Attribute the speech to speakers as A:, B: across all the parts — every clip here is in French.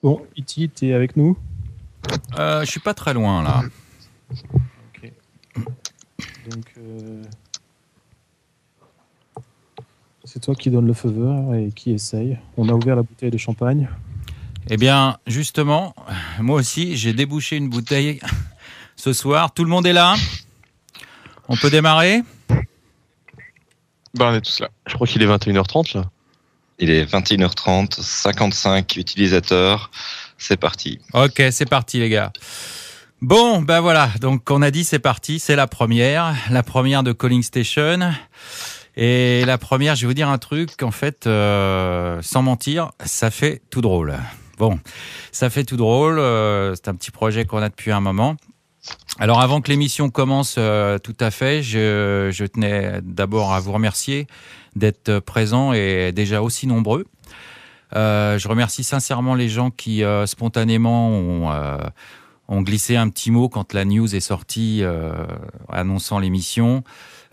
A: Bon, Iti, t'es avec nous?
B: Je suis pas très loin là.
A: Ok. Donc, c'est toi qui donne le feu vert et qui essaye. On a ouvert la bouteille de champagne.
B: Eh bien, justement, moi aussi, j'ai débouché une bouteille ce soir. Tout le monde est là? On peut démarrer?
C: On est tous là. Je crois qu'il est 21h30 là.
D: Il est 21h30, 55 utilisateurs. C'est parti.
B: Ok, c'est parti les gars. Bon, ben voilà, donc on a dit c'est parti, c'est la première de Calling Station. Et la première, je vais vous dire un truc, en fait, sans mentir, ça fait tout drôle. Bon, ça fait tout drôle, c'est un petit projet qu'on a depuis un moment. Alors avant que l'émission commence tout à fait, je tenais d'abord à vous remercier d'être présents et déjà aussi nombreux. Je remercie sincèrement les gens qui spontanément ont glissé un petit mot quand la news est sortie annonçant l'émission.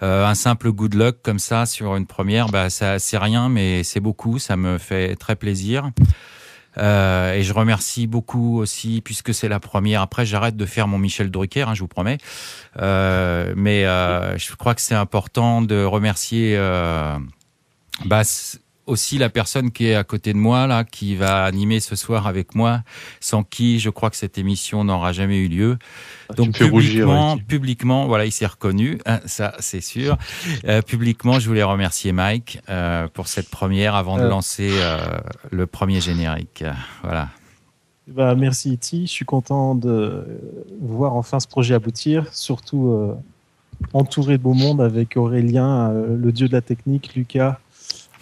B: Un simple good luck comme ça sur une première, ça c'est rien mais c'est beaucoup, ça me fait très plaisir. Et je remercie beaucoup aussi, puisque c'est la première. Après, j'arrête de faire mon Michel Drucker, je vous promets. Mais je crois que c'est important de remercier aussi la personne qui est à côté de moi, là, qui va animer ce soir avec moi, sans qui je crois que cette émission n'aura jamais eu lieu. Donc publiquement, voilà, il s'est reconnu, ça c'est sûr. Publiquement, je voulais remercier Mike pour cette première avant de lancer le premier générique. Voilà.
A: Merci Iti, je suis content de voir enfin ce projet aboutir, surtout entouré de beau monde avec Aurélien, le dieu de la technique, Lucas,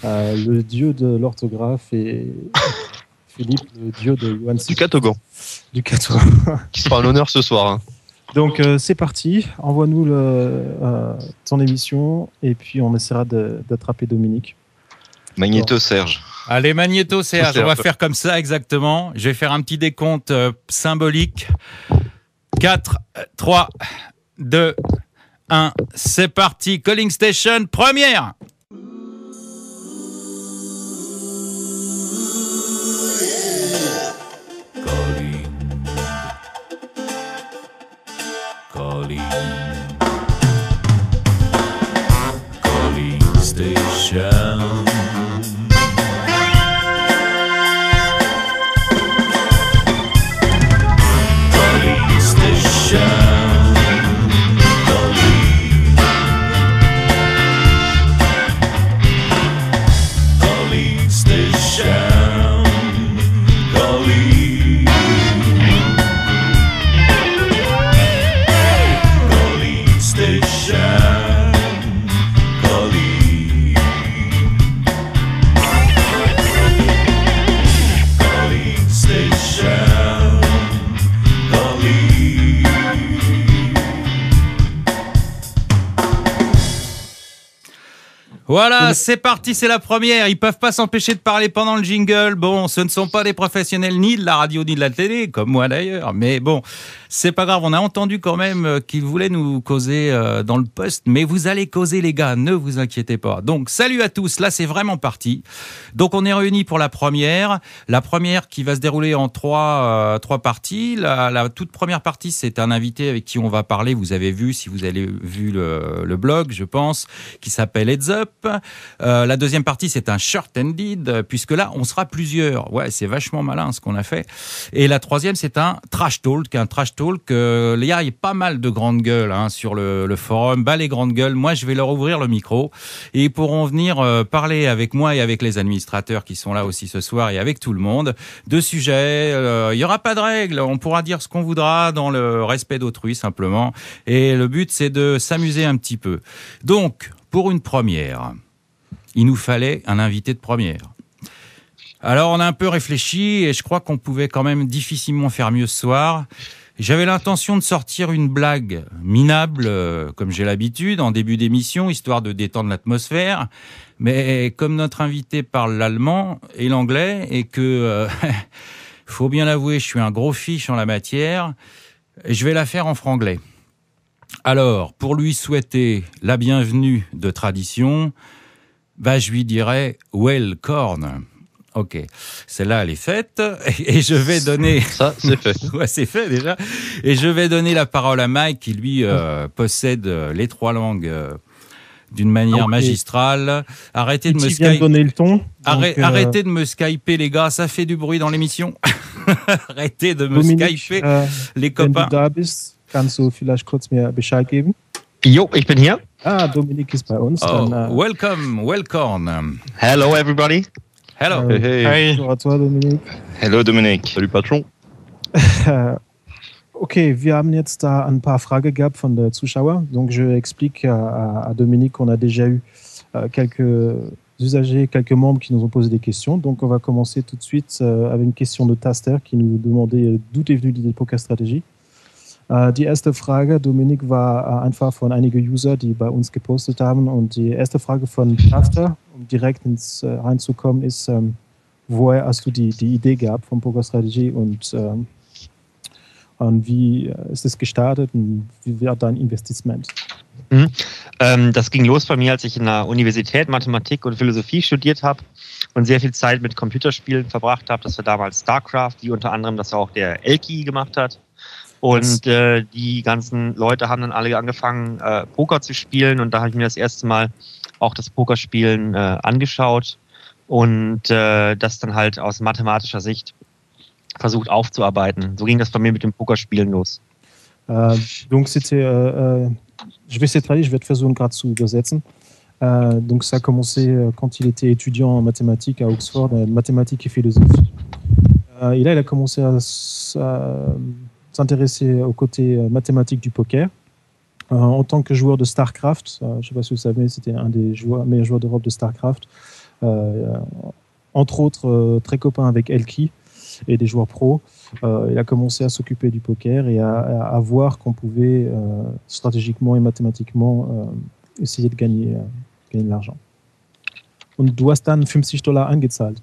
A: le dieu de l'orthographe et Philippe, le dieu de Johan.
C: Du Catogan. Qui sera en honneur ce soir.
A: Donc c'est parti, envoie-nous ton émission et puis on essaiera d'attraper Dominique.
D: Magnéto Serge.
B: Allez, Magnéto Serge, on va faire comme ça exactement. Je vais faire un petit décompte symbolique. 4, 3, 2, 1, c'est parti. Calling Station, première. Calling Station. Calling Station. Calling Station. Calling. Calling Station. Calling. Calling Station. Calling. Voilà, c'est parti, c'est la première. Ils peuvent pas s'empêcher de parler pendant le jingle. Bon, ce ne sont pas des professionnels ni de la radio ni de la télé, comme moi d'ailleurs. Mais bon, c'est pas grave. On a entendu quand même qu'ils voulaient nous causer dans le poste. Mais vous allez causer, les gars, ne vous inquiétez pas. Donc, salut à tous. Là, c'est vraiment parti. Donc, on est réunis pour la première. La première qui va se dérouler en trois parties. La toute première partie, c'est un invité avec qui on va parler. Vous avez vu, si vous avez vu le blog, je pense, qui s'appelle Heads Up. La deuxième partie, c'est un short-ended, puisque là, on sera plusieurs. Ouais, c'est vachement malin ce qu'on a fait. Et la troisième, c'est un trash talk. Un trash talk, il y a pas mal de grandes gueules sur le forum. Les grandes gueules, moi, je vais leur ouvrir le micro. Et ils pourront venir parler avec moi et avec les administrateurs qui sont là aussi ce soir et avec tout le monde de sujets. Il n'y aura pas de règles. On pourra dire ce qu'on voudra dans le respect d'autrui, simplement. Et le but, c'est de s'amuser un petit peu. Donc, pour une première, il nous fallait un invité de première. Alors, on a un peu réfléchi et je crois qu'on pouvait quand même difficilement faire mieux ce soir. J'avais l'intention de sortir une blague minable, comme j'ai l'habitude, en début d'émission, histoire de détendre l'atmosphère. Mais comme notre invité parle l'allemand et l'anglais et que, faut bien l'avouer, je suis un gros fiche en la matière, je vais la faire en franglais. Alors, pour lui souhaiter la bienvenue de tradition, je lui dirais « Well, corn ». Ok, celle-là, elle est faite. Et je vais donner...
C: Ça, c'est fait.
B: Ouais, c'est fait déjà. Et je vais donner la parole à Mike, qui lui possède les 3 langues d'une manière magistrale. Arrêtez de me
A: Skype. Donner le ton.
B: Arrêtez de me skyper, les gars. Ça fait du bruit dans l'émission. Arrêtez de me skyper, les copains.
A: Wenn du da bist, kannst du vielleicht kurz mir Bescheid geben?
C: Jo, ich bin hier.
A: Ah, Dominik ist bei uns.
B: Oh,
A: dann,
B: welcome.
C: Hello, everybody.
B: Hello.
D: Hey.
A: Bonjour à toi, Dominik.
D: Hello Dominik.
C: Salut, Patron.
A: Okay, wir haben jetzt da ein paar Fragen gehabt von der Zuschauer. Donc, je explique à Dominique qu'on a déjà eu quelques usagers, quelques membres qui nous ont posé des questions. Donc, on va commencer tout de suite avec une question de Taster qui nous demandait d'où est venue l'idée de Pokerstrategie. Die erste Frage, Dominik, war einfach von einigen User, die bei uns gepostet haben. Und die erste Frage von Taster, um direkt reinzukommen, ist, woher hast du die Idee gehabt von Pokerstrategie und wie ist es gestartet und wie war dein Investment?
E: Das ging los bei mir, als ich in der Universität Mathematik und Philosophie studiert habe und sehr viel Zeit mit Computerspielen verbracht habe. Das war damals StarCraft, wie unter anderem das auch der Elki gemacht hat. Und die ganzen Leute haben dann alle angefangen, Poker zu spielen. Und da habe ich mir das erste Mal auch das Pokerspielen angeschaut und das dann halt aus mathematischer Sicht versucht aufzuarbeiten. So ging das bei mir mit dem Pokerspielen los.
A: Donc c'était, je vais essayer de traduire, je vais te versuchen gerade zu übersetzen. Donc ça a commencé quand il était étudiant en mathématiques à Oxford, mathématiques et philosophie. Et là il a commencé à s'intéresser au côté mathématique du poker. En tant que joueur de StarCraft, je ne sais pas si vous savez, c'était un des meilleurs joueurs d'Europe de StarCraft. Entre autres, très copain avec Elki et des joueurs pros. Il a commencé à s'occuper du poker et à voir qu'on pouvait stratégiquement et mathématiquement essayer de gagner de l'argent. Und du hast dann $50 angezahlt.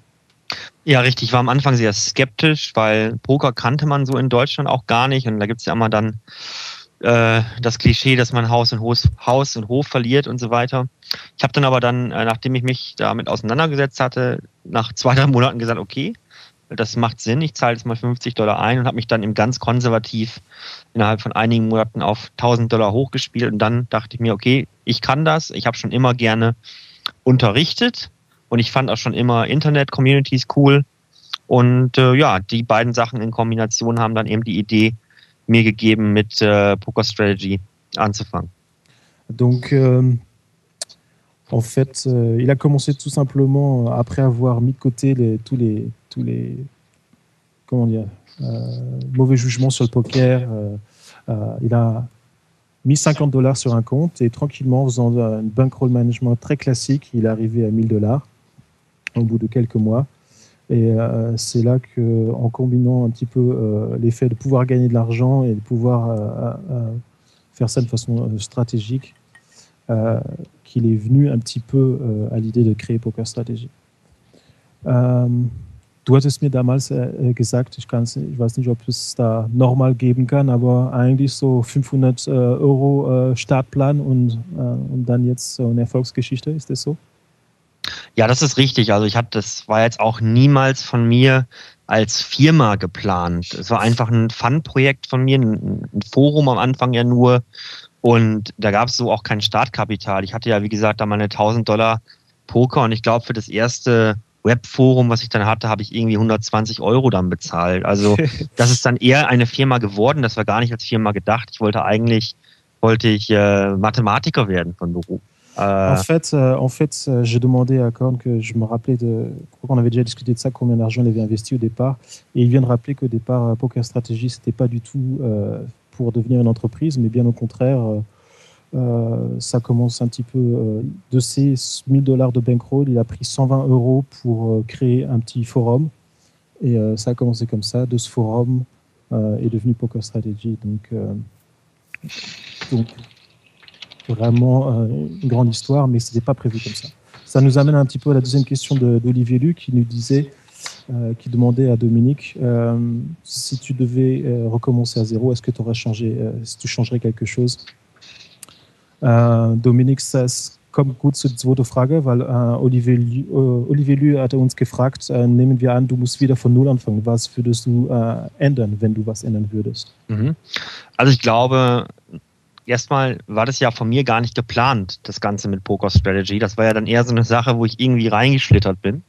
E: Ja, richtig. Ich war am Anfang sehr skeptisch, weil Poker kannte man so in Deutschland auch gar nicht. Und da gibt es ja immer dann das Klischee, dass man Haus und Hof verliert und so weiter. Ich habe dann aber nachdem ich mich damit auseinandergesetzt hatte, nach 2-3 Monaten gesagt, okay, das macht Sinn, ich zahle jetzt mal $50 ein und habe mich dann eben ganz konservativ innerhalb von einigen Monaten auf $1.000 hochgespielt. Und dann dachte ich mir, okay, ich kann das. Ich habe schon immer gerne unterrichtet. Und ich fand auch schon immer Internet-Communities cool. Und die beiden Sachen in Kombination haben dann eben die Idee mir gegeben, mit Poker Strategy anzufangen.
A: Donc, en fait, il a commencé tout simplement, après avoir mis de côté tous les comment dire, mauvais jugements sur le poker. Il a mis $50 sur un compte et tranquillement, en faisant un bankroll management très classique, il est arrivé à $1.000 au bout de quelques mois. Et c'est là qu'en combinant un petit peu l'effet de pouvoir gagner de l'argent et de pouvoir faire ça de façon stratégique, qu'il est venu un petit peu à l'idée de créer Poker Strategy. Du hattest mir damals gesagt, ich weiß nicht, ob es da nochmal geben kann, aber eigentlich so 500 Euro Startplan und dann jetzt so eine Erfolgsgeschichte, ist das so?
E: Ja, das ist richtig. Also das war jetzt auch niemals von mir als Firma geplant. Es war einfach ein Fun-Projekt von mir, ein Forum am Anfang ja nur. Und da gab es so auch kein Startkapital. Ich hatte ja, wie gesagt, da meine $1.000 Poker und ich glaube, für das erste Webforum, was ich dann hatte, habe ich irgendwie 120 Euro dann bezahlt. Also das ist dann eher eine Firma geworden. Das war gar nicht als Firma gedacht. Ich wollte Mathematiker werden von Beruf.
A: En fait, j'ai demandé à Korn que je me rappelais je crois qu'on avait déjà discuté de ça, combien d'argent il avait investi au départ. Et il vient de rappeler qu'au départ, Poker Strategy, c'était pas du tout pour devenir une entreprise, mais bien au contraire, ça commence un petit peu de ces $1.000 de bankroll. Il a pris 120 € pour créer un petit forum. Et ça a commencé comme ça. De ce forum est devenu Poker Strategy. Donc vraiment une grande histoire, mais ce n'était pas prévu comme ça. Ça nous amène un petit peu à la deuxième question d'Olivier Luc qui nous disait, qui demandait à Dominique si tu devais recommencer à zéro, est-ce que tu aurais changé, si tu changerais quelque chose? Dominique says, kommt gut zur zweiten Frage, weil Olivier Lü hatte uns gefragt, nehmen wir an, du musst wieder von Null anfangen. Was würdest du ändern, wenn du was ändern würdest?
E: Also ich glaube, erstmal war das ja von mir gar nicht geplant, das Ganze mit Poker Strategy. Das war ja dann eher so eine Sache, wo ich irgendwie reingeschlittert bin.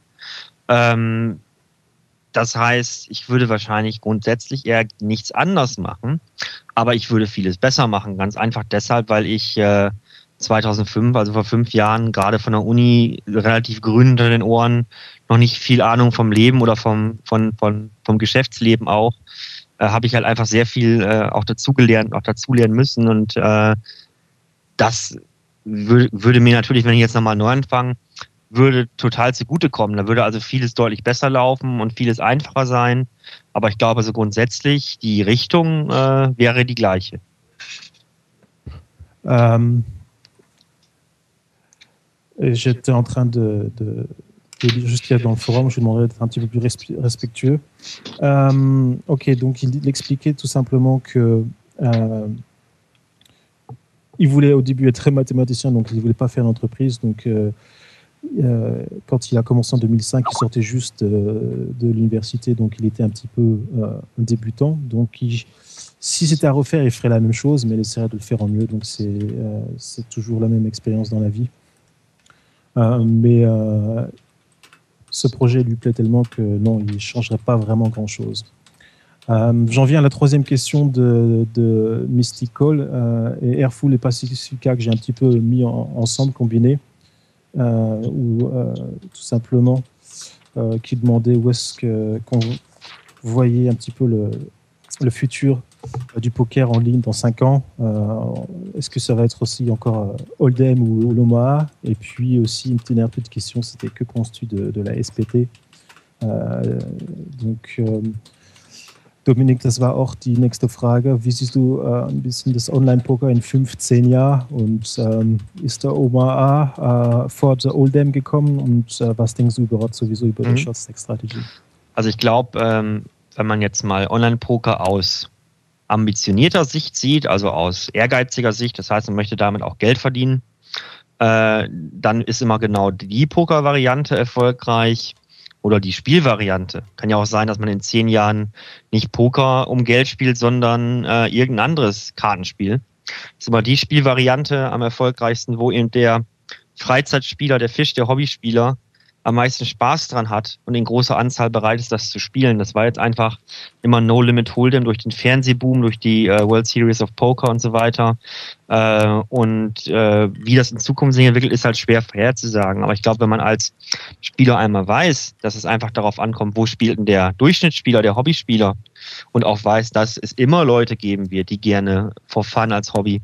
E: Das heißt, ich würde wahrscheinlich grundsätzlich eher nichts anders machen, aber ich würde vieles besser machen. Ganz einfach deshalb, weil ich 2005, also vor 5 Jahren, gerade von der Uni relativ grün unter den Ohren, noch nicht viel Ahnung vom Leben oder vom Geschäftsleben auch, habe ich halt einfach sehr viel auch dazulernen müssen und das würde mir natürlich, wenn ich jetzt nochmal neu anfange, würde total zugutekommen. Da würde also vieles deutlich besser laufen und vieles einfacher sein, aber ich glaube, also grundsätzlich die Richtung wäre die gleiche.
A: J'étais en train de lire juste dans le forum, je lui demanderais d'être un petit peu plus respectueux. Ok, donc il expliquait tout simplement que il voulait au début être très mathématicien, donc il ne voulait pas faire l'entreprise. Donc quand il a commencé en 2005, il sortait juste de l'université, donc il était un petit peu un débutant. Donc si c'était à refaire, il ferait la même chose, mais il essaierait de le faire en mieux. Donc c'est toujours la même expérience dans la vie. Mais ce projet lui plaît tellement que non, il ne changerait pas vraiment grand-chose. J'en viens à la troisième question de Mystical et Airful et Pacifica que j'ai un petit peu mis ensemble, combinés, où tout simplement qui demandait où est-ce qu'on voyait un petit peu le futur du poker en ligne dans 5 ans. Est-ce que ça va être aussi encore Hold'em ou l'Omaha? Et puis aussi une petite question, c'était que penses-tu de la SPT? Donc Dominik, das war auch die nächste Frage. Wie siehst du ein bisschen das Online-Poker in 15 Jahren? Und ist der Omaha vor der Hold'em gekommen? Und was denkst du überhaupt sowieso über die Short-Stack-Strategie?
E: Also ich glaube, wenn man jetzt mal Online-Poker aus ambitionierter Sicht sieht, also aus ehrgeiziger Sicht, das heißt, man möchte damit auch Geld verdienen, dann ist immer genau die Poker-Variante erfolgreich oder die Spielvariante. Kann ja auch sein, dass man in 10 Jahren nicht Poker um Geld spielt, sondern irgendein anderes Kartenspiel. Das ist immer die Spielvariante am erfolgreichsten, wo eben der Freizeitspieler, der Fisch, der Hobbyspieler am meisten Spaß dran hat und in großer Anzahl bereit ist, das zu spielen. Das war jetzt einfach immer No Limit Hold'em durch den Fernsehboom, durch die World Series of Poker und so weiter. Wie das in Zukunft sich entwickelt, ist halt schwer vorherzusagen. Aber ich glaube, wenn man als Spieler einmal weiß, dass es einfach darauf ankommt, wo spielt denn der Durchschnittsspieler, der Hobbyspieler, und auch weiß, dass es immer Leute geben wird, die gerne for fun als Hobby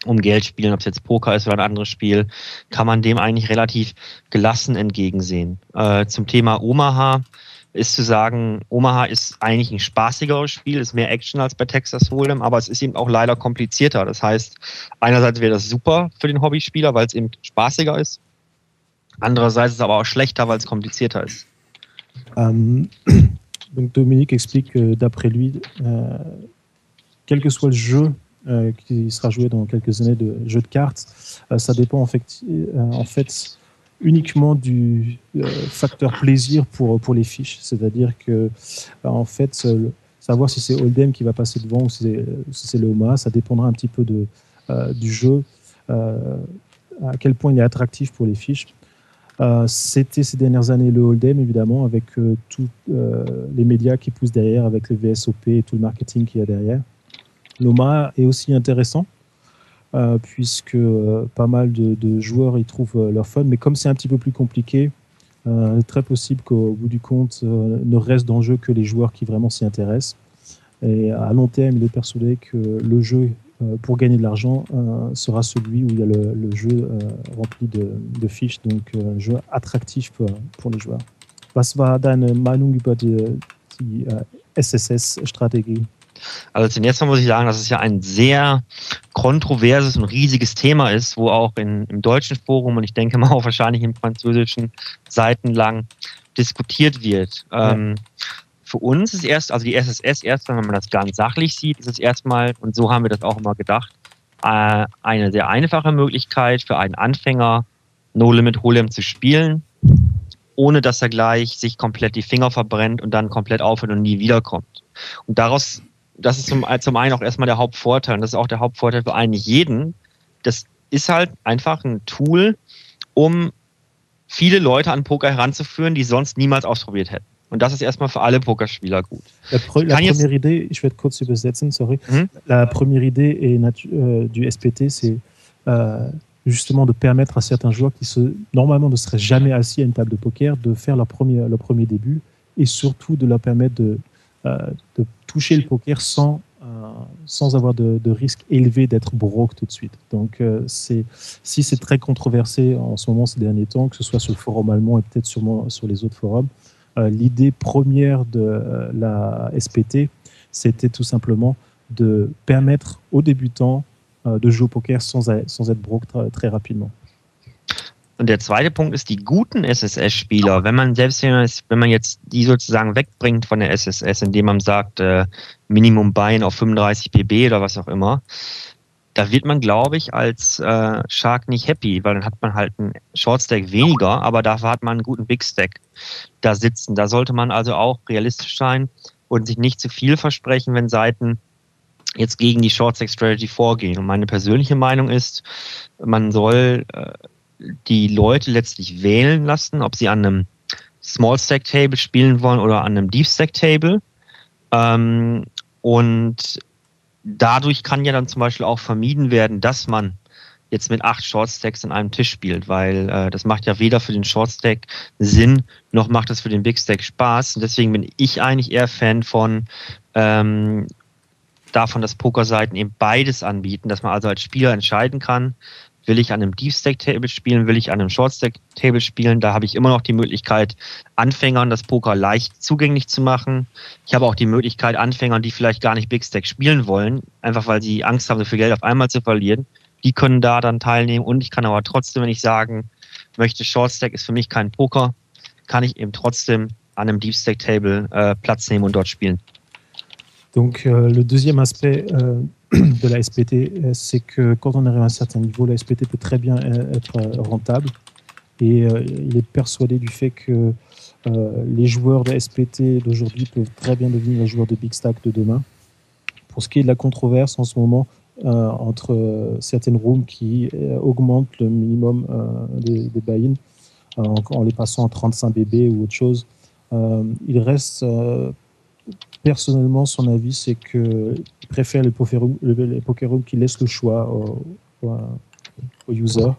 E: um Geld spielen, ob es jetzt Poker ist oder ein anderes Spiel, kann man dem eigentlich relativ gelassen entgegensehen. Zum Thema Omaha ist zu sagen, Omaha ist eigentlich ein spaßigeres Spiel, ist mehr Action als bei Texas Hold'em, aber es ist eben auch leider komplizierter. Das heißt, einerseits wäre das super für den Hobbyspieler, weil es eben spaßiger ist. Andererseits ist es aber auch schlechter, weil es komplizierter ist.
A: Donc Dominique explique que d'après lui, quel que soit le jeu qui sera joué dans quelques années de jeu de cartes, ça dépend en fait uniquement du facteur plaisir pour les fiches. C'est-à-dire que en fait, savoir si c'est Hold'em qui va passer devant ou si c'est le Omaha, ça dépendra un petit peu du jeu, à quel point il est attractif pour les fiches. C'était ces dernières années le Hold'em, évidemment, avec tous les médias qui poussent derrière, avec le VSOP et tout le marketing qu'il y a derrière. L'Omaha est aussi intéressant, puisque pas mal de joueurs y trouvent leur fun, mais comme c'est un petit peu plus compliqué, très possible qu'au bout du compte, ne reste dans le jeu que les joueurs qui vraiment s'y intéressent. Et à long terme, il est persuadé que le jeu, pour gagner de l'argent, sera celui où il y a le jeu rempli de fiches, donc un jeu attractif pour les joueurs. Was war deine Meinung über die SSS-Strategie?
E: Also zunächst mal muss ich sagen, dass es ja ein sehr kontroverses und riesiges Thema ist, wo auch im deutschen Forum und ich denke mal auch wahrscheinlich im französischen seitenlang diskutiert wird. Ja. Für uns ist also die SSS erstmal, wenn man das ganz sachlich sieht, ist es erstmal, und so haben wir das auch immer gedacht, eine sehr einfache Möglichkeit für einen Anfänger, No Limit Hold'em zu spielen, ohne dass er gleich sich komplett die Finger verbrennt und dann komplett aufhört und nie wiederkommt. Und das ist zum einen auch erstmal der Hauptvorteil, und das ist auch der Hauptvorteil für eigentlich jeden. Das ist halt einfach ein Tool, um viele Leute an Poker heranzuführen, die sonst niemals ausprobiert hätten. Und das ist erstmal für alle Pokerspieler gut.
A: La première idée, je vais te kurz übersetzen, sorry. La première idée du SPT, c'est justement de permettre à certains joueurs qui normalement ne seraient jamais assis à une table de poker de faire leur premier début et surtout de leur permettre de toucher le poker sans avoir de risque élevé d'être broke tout de suite. Donc, si c'est très controversé en ce moment, ces derniers temps, que ce soit sur le forum allemand et peut-être sûrement sur les autres forums, l'idée première de la SPT, c'était tout simplement de permettre aux débutants de jouer au Poker sans être broke très rapidement.
E: Und der zweite Punkt ist, die guten SSS-Spieler, wenn man jetzt die sozusagen wegbringt von der SSS, indem man sagt, Minimum Buy-in auf 35 BB oder was auch immer, da wird man, glaube ich, als Shark nicht happy, weil dann hat man halt einen Short-Stack weniger, aber dafür hat man einen guten Big-Stack da sitzen. Da sollte man also auch realistisch sein und sich nicht zu viel versprechen, wenn Seiten jetzt gegen die Short-Stack-Strategy vorgehen. Und meine persönliche Meinung ist, man soll die Leute letztlich wählen lassen, ob sie an einem Small-Stack-Table spielen wollen oder an einem Deep-Stack-Table. Und dadurch kann ja dann zum Beispiel auch vermieden werden, dass man jetzt mit 8 Short-Stacks an einem Tisch spielt, weil das macht ja weder für den Short-Stack Sinn, noch macht es für den Big-Stack Spaß. Und deswegen bin ich eigentlich eher Fan von davon, dass Pokerseiten eben beides anbieten, dass man also als Spieler entscheiden kann, will ich an einem Deep-Stack-Table spielen, will ich an einem Short-Stack-Table spielen. Da habe ich immer noch die Möglichkeit, Anfängern das Poker leicht zugänglich zu machen. Ich habe auch die Möglichkeit, Anfängern, die vielleicht gar nicht Big-Stack spielen wollen, einfach weil sie Angst haben, so viel Geld auf einmal zu verlieren, die können da dann teilnehmen. Und ich kann aber trotzdem, wenn ich sagen möchte, Short-Stack ist für mich kein Poker, kann ich eben trotzdem an einem Deep-Stack-Table Platz nehmen und dort spielen.
A: Donc le deuxième aspect de la SPT, c'est que quand on arrive à un certain niveau, la SPT peut très bien être rentable. Et il est persuadé du fait que les joueurs de SPT d'aujourd'hui peuvent très bien devenir les joueurs de Big Stack de demain. Pour ce qui est de la controverse en ce moment entre certaines rooms qui augmentent le minimum des buy-in en les passant à 35 BB ou autre chose, il reste... Personnellement, son avis, c'est qu'il préfère les poker rooms qui laissent le choix aux users,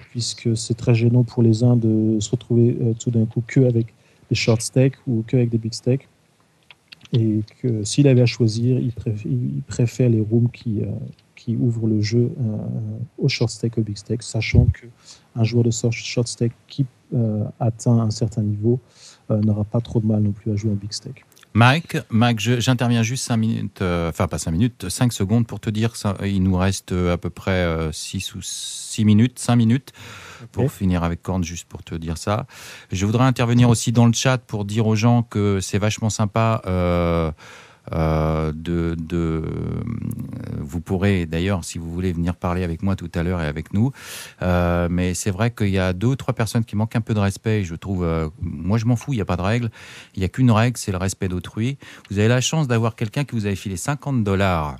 A: puisque c'est très gênant pour les uns de se retrouver tout d'un coup que avec des short stacks ou que avec des big stacks. Et que s'il avait à choisir, il préfère les rooms qui ouvrent le jeu au short stack, au big stack, sachant qu'un joueur de short stack qui atteint un certain niveau n'aura pas trop de mal non plus à jouer en big stack.
B: Mike, j'interviens juste 5 minutes, enfin pas 5 minutes, 5 secondes pour te dire ça. Il nous reste à peu près 5 minutes pour finir avec Korn, juste pour te dire ça. Je voudrais intervenir aussi dans le chat pour dire aux gens que c'est vachement sympa. Vous pourrez d'ailleurs, si vous voulez, venir parler avec moi tout à l'heure et avec nous, mais c'est vrai qu'il y a 2 ou 3 personnes qui manquent un peu de respect, je trouve. Moi je m'en fous, il n'y a pas de règle, il n'y a qu'une règle, c'est le respect d'autrui. Vous avez la chance d'avoir quelqu'un qui vous avait filé $50.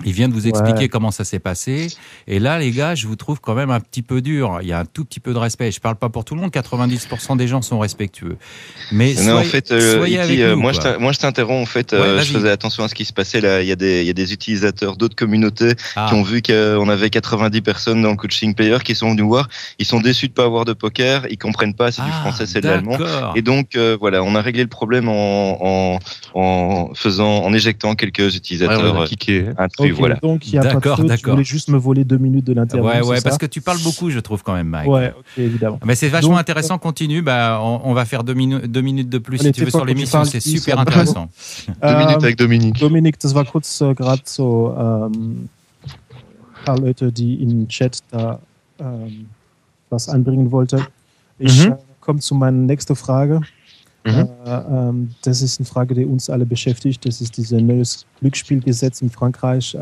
B: Il vient de vous expliquer comment ça s'est passé. Et là, les gars, je vous trouve quand même un petit peu dur. Il y a un tout petit peu de respect. Je parle pas pour tout le monde. 90% des gens sont respectueux. Mais
D: en fait,
B: soyez avec nous,
D: moi, je t'interromps. En fait, je faisais attention à ce qui se passait là. Il y a des utilisateurs d'autres communautés qui ont vu qu'on avait 90 personnes dans le coaching player qui sont venus voir. Ils sont déçus de pas avoir de poker. Ils comprennent pas. C'est du français, c'est de l'allemand. Et donc, voilà, on a réglé le problème en éjectant quelques utilisateurs.
A: Okay, voilà. Donc il n'y a pas de feu, tu voulais juste me voler 2 minutes de l'interview.
B: Ouais, parce que tu parles beaucoup, je trouve quand même, Mike.
A: Ouais, ok, évidemment.
B: Mais c'est vachement intéressant, continue. On va faire 2 minutes de plus si tu veux sur l'émission, c'est super intéressant.
C: 2 minutes avec Dominique.
A: Dominique, das war kurz gerade so paar Leute, die in Chat da was anbringen wollten. Ich komme zu meiner nächsten Frage. Das ist eine Frage, die uns alle beschäftigt. Das ist dieses neues Glücksspielgesetz in Frankreich.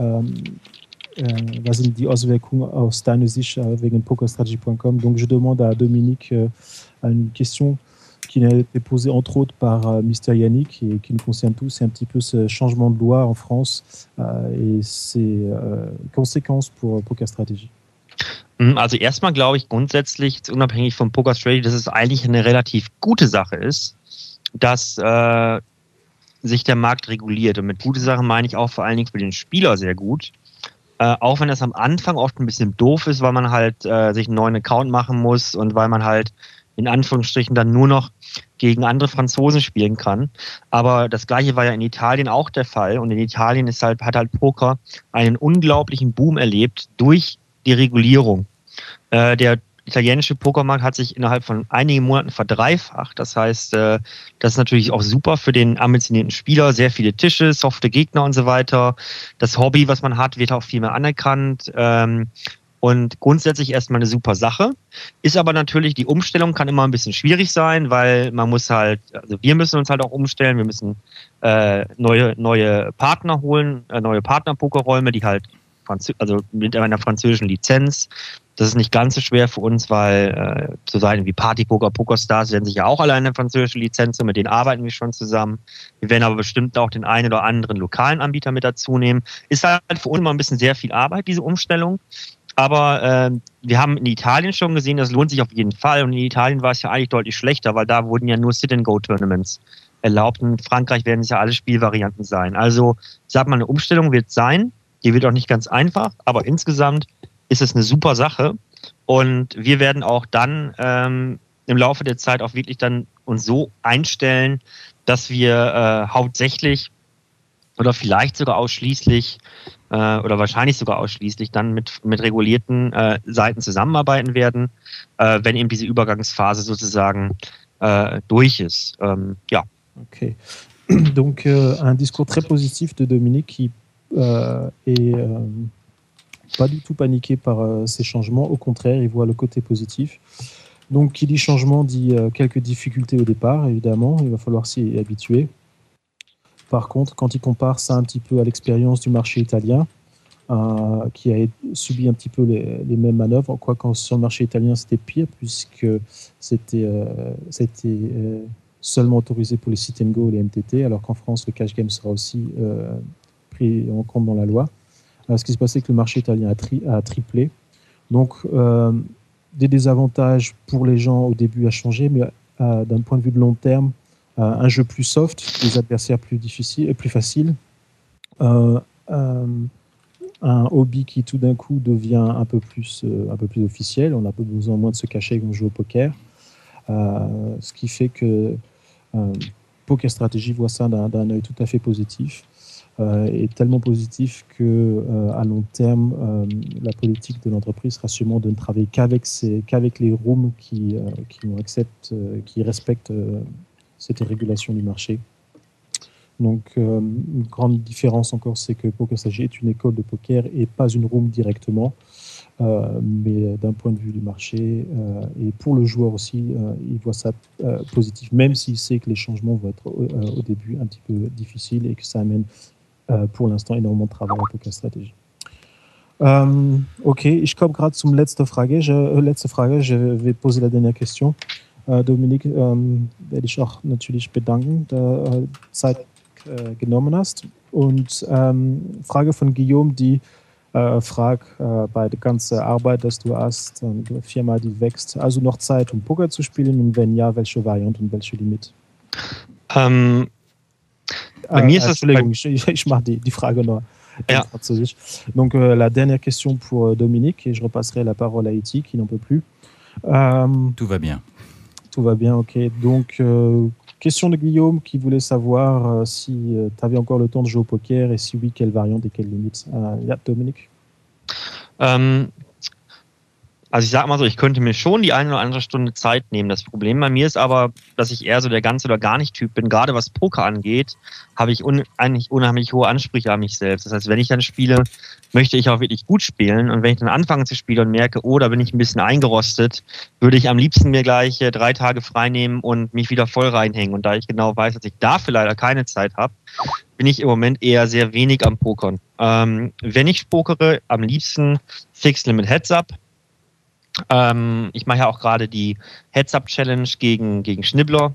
A: was sind die Auswirkungen aus deiner Sicht wegen pokerstrategie.com. Donc je demande à Dominique une question qui a été posée entre autres par Mr. Yannick et qui nous concerne tous. C'est un petit peu ce changement de loi en France et ses Konsequenzen pour Pokerstrategie.
E: Also erstmal glaube ich grundsätzlich, unabhängig von Poker Strategy, dass es eigentlich eine relativ gute Sache ist, dass sich der Markt reguliert. Und mit gute Sache meine ich auch vor allen Dingen für den Spieler sehr gut. Auch wenn das am Anfang oft ein bisschen doof ist, weil man halt sich einen neuen Account machen muss und weil man halt in Anführungsstrichen dann nur noch gegen andere Franzosen spielen kann. Aber das Gleiche war ja in Italien auch der Fall. Und in Italien hat halt Poker einen unglaublichen Boom erlebt durch die Regulierung. Der italienische Pokermarkt hat sich innerhalb von einigen Monaten verdreifacht. Das heißt, das ist natürlich auch super für den ambitionierten Spieler. Sehr viele Tische, softe Gegner und so weiter. Das Hobby, was man hat, wird auch viel mehr anerkannt. Und grundsätzlich erstmal eine super Sache. Ist aber natürlich, die Umstellung kann immer ein bisschen schwierig sein, weil man muss halt, also wir müssen uns halt auch umstellen. Wir müssen neue Partner holen, neue Partner-Pokerräume, die halt also mit einer französischen Lizenz. Das ist nicht ganz so schwer für uns, weil so Seiten wie Partypoker, PokerStars werden sich ja auch alle eine französische Lizenz und mit denen arbeiten wir schon zusammen. Wir werden aber bestimmt auch den einen oder anderen lokalen Anbieter mit dazu nehmen. Ist halt für uns immer ein bisschen sehr viel Arbeit, diese Umstellung. Aber wir haben in Italien schon gesehen, das lohnt sich auf jeden Fall. Und in Italien war es ja eigentlich deutlich schlechter, weil da wurden ja nur Sit-and-Go-Tournaments erlaubt. In Frankreich werden es ja alle Spielvarianten sein. Also ich sag mal, eine Umstellung wird sein. Die wird auch nicht ganz einfach, aber insgesamt ist es eine super Sache. Und wir werden auch dann im Laufe der Zeit auch wirklich dann uns so einstellen, dass wir hauptsächlich oder vielleicht sogar ausschließlich oder wahrscheinlich sogar ausschließlich dann mit regulierten Seiten zusammenarbeiten werden, wenn eben diese Übergangsphase sozusagen durch ist. Ja.
A: Okay. Donc un discours très positif de Dominique qui est pas du tout paniqué par ces changements. Au contraire, il voit le côté positif. Donc, qui dit changement dit quelques difficultés au départ, évidemment. Il va falloir s'y habituer. Par contre, quand il compare ça un petit peu à l'expérience du marché italien, qui a subi un petit peu les mêmes manœuvres, quoi qu'en sur le marché italien, c'était pire, puisque c'était seulement autorisé pour les sit and go et les MTT, alors qu'en France, le cash game sera aussi pris en compte dans la loi. Ce qui s'est passé, c'est que le marché italien a triplé. Donc, des désavantages pour les gens au début à changer, mais d'un point de vue de long terme, un jeu plus soft, des adversaires plus difficiles et plus faciles, un hobby qui tout d'un coup devient un peu plus officiel. On a besoin moins de se cacher quand on joue au poker, ce qui fait que Poker Strategy voit ça d'un œil tout à fait positif. Est tellement positif qu'à long terme, la politique de l'entreprise sera sûrement de ne travailler qu'avec les rooms qui respectent cette régulation du marché. Donc, une grande différence encore, c'est que Poker Strategy est une école de poker et pas une room directement. Mais d'un point de vue du marché et pour le joueur aussi, il voit ça positif, même s'il sait que les changements vont être au début un petit peu difficiles et que ça amène pour l'instant énormément de travail à Poker Strategy. Okay, ich komme gerade zum letzte Frage. Je vais poser la dernière question. Dominik, werde ich auch natürlich bedanken, dass du Zeit genommen hast. Und Frage von Guillaume, die fragt bei der ganzen Arbeit, dass du hast, eine Firma, die wächst, also noch Zeit, um Poker zu spielen? Und wenn ja, welche Variante und welche Limite?
E: Bei mir ist
A: Entschuldigung, ich mache die Frage noch en französisch. Donc, la dernière question pour Dominique, et je repasserai la parole à Iti, qui n'en peut plus.
B: Tout va bien.
A: Tout va bien, ok. Donc, question de Guillaume qui voulait savoir si tu avais encore le temps de jouer au poker et si oui, quelle variante et quelle limite. Ja, Dominique.
E: Also ich sag mal so, ich könnte mir schon die eine oder andere Stunde Zeit nehmen. Das Problem bei mir ist aber, dass ich eher so der ganz oder gar nicht Typ bin. Gerade was Poker angeht, habe ich eigentlich unheimlich hohe Ansprüche an mich selbst. Das heißt, wenn ich dann spiele, möchte ich auch wirklich gut spielen. Und wenn ich dann anfange zu spielen und merke, oh, da bin ich ein bisschen eingerostet, würde ich am liebsten mir gleich 3 Tage frei nehmen und mich wieder voll reinhängen. Und da ich genau weiß, dass ich dafür leider keine Zeit habe, bin ich im Moment eher sehr wenig am Pokern. Wenn ich pokere, am liebsten Fixed Limit Heads-Up. Ich mache ja auch gerade die Heads-Up-Challenge gegen Schnibbler.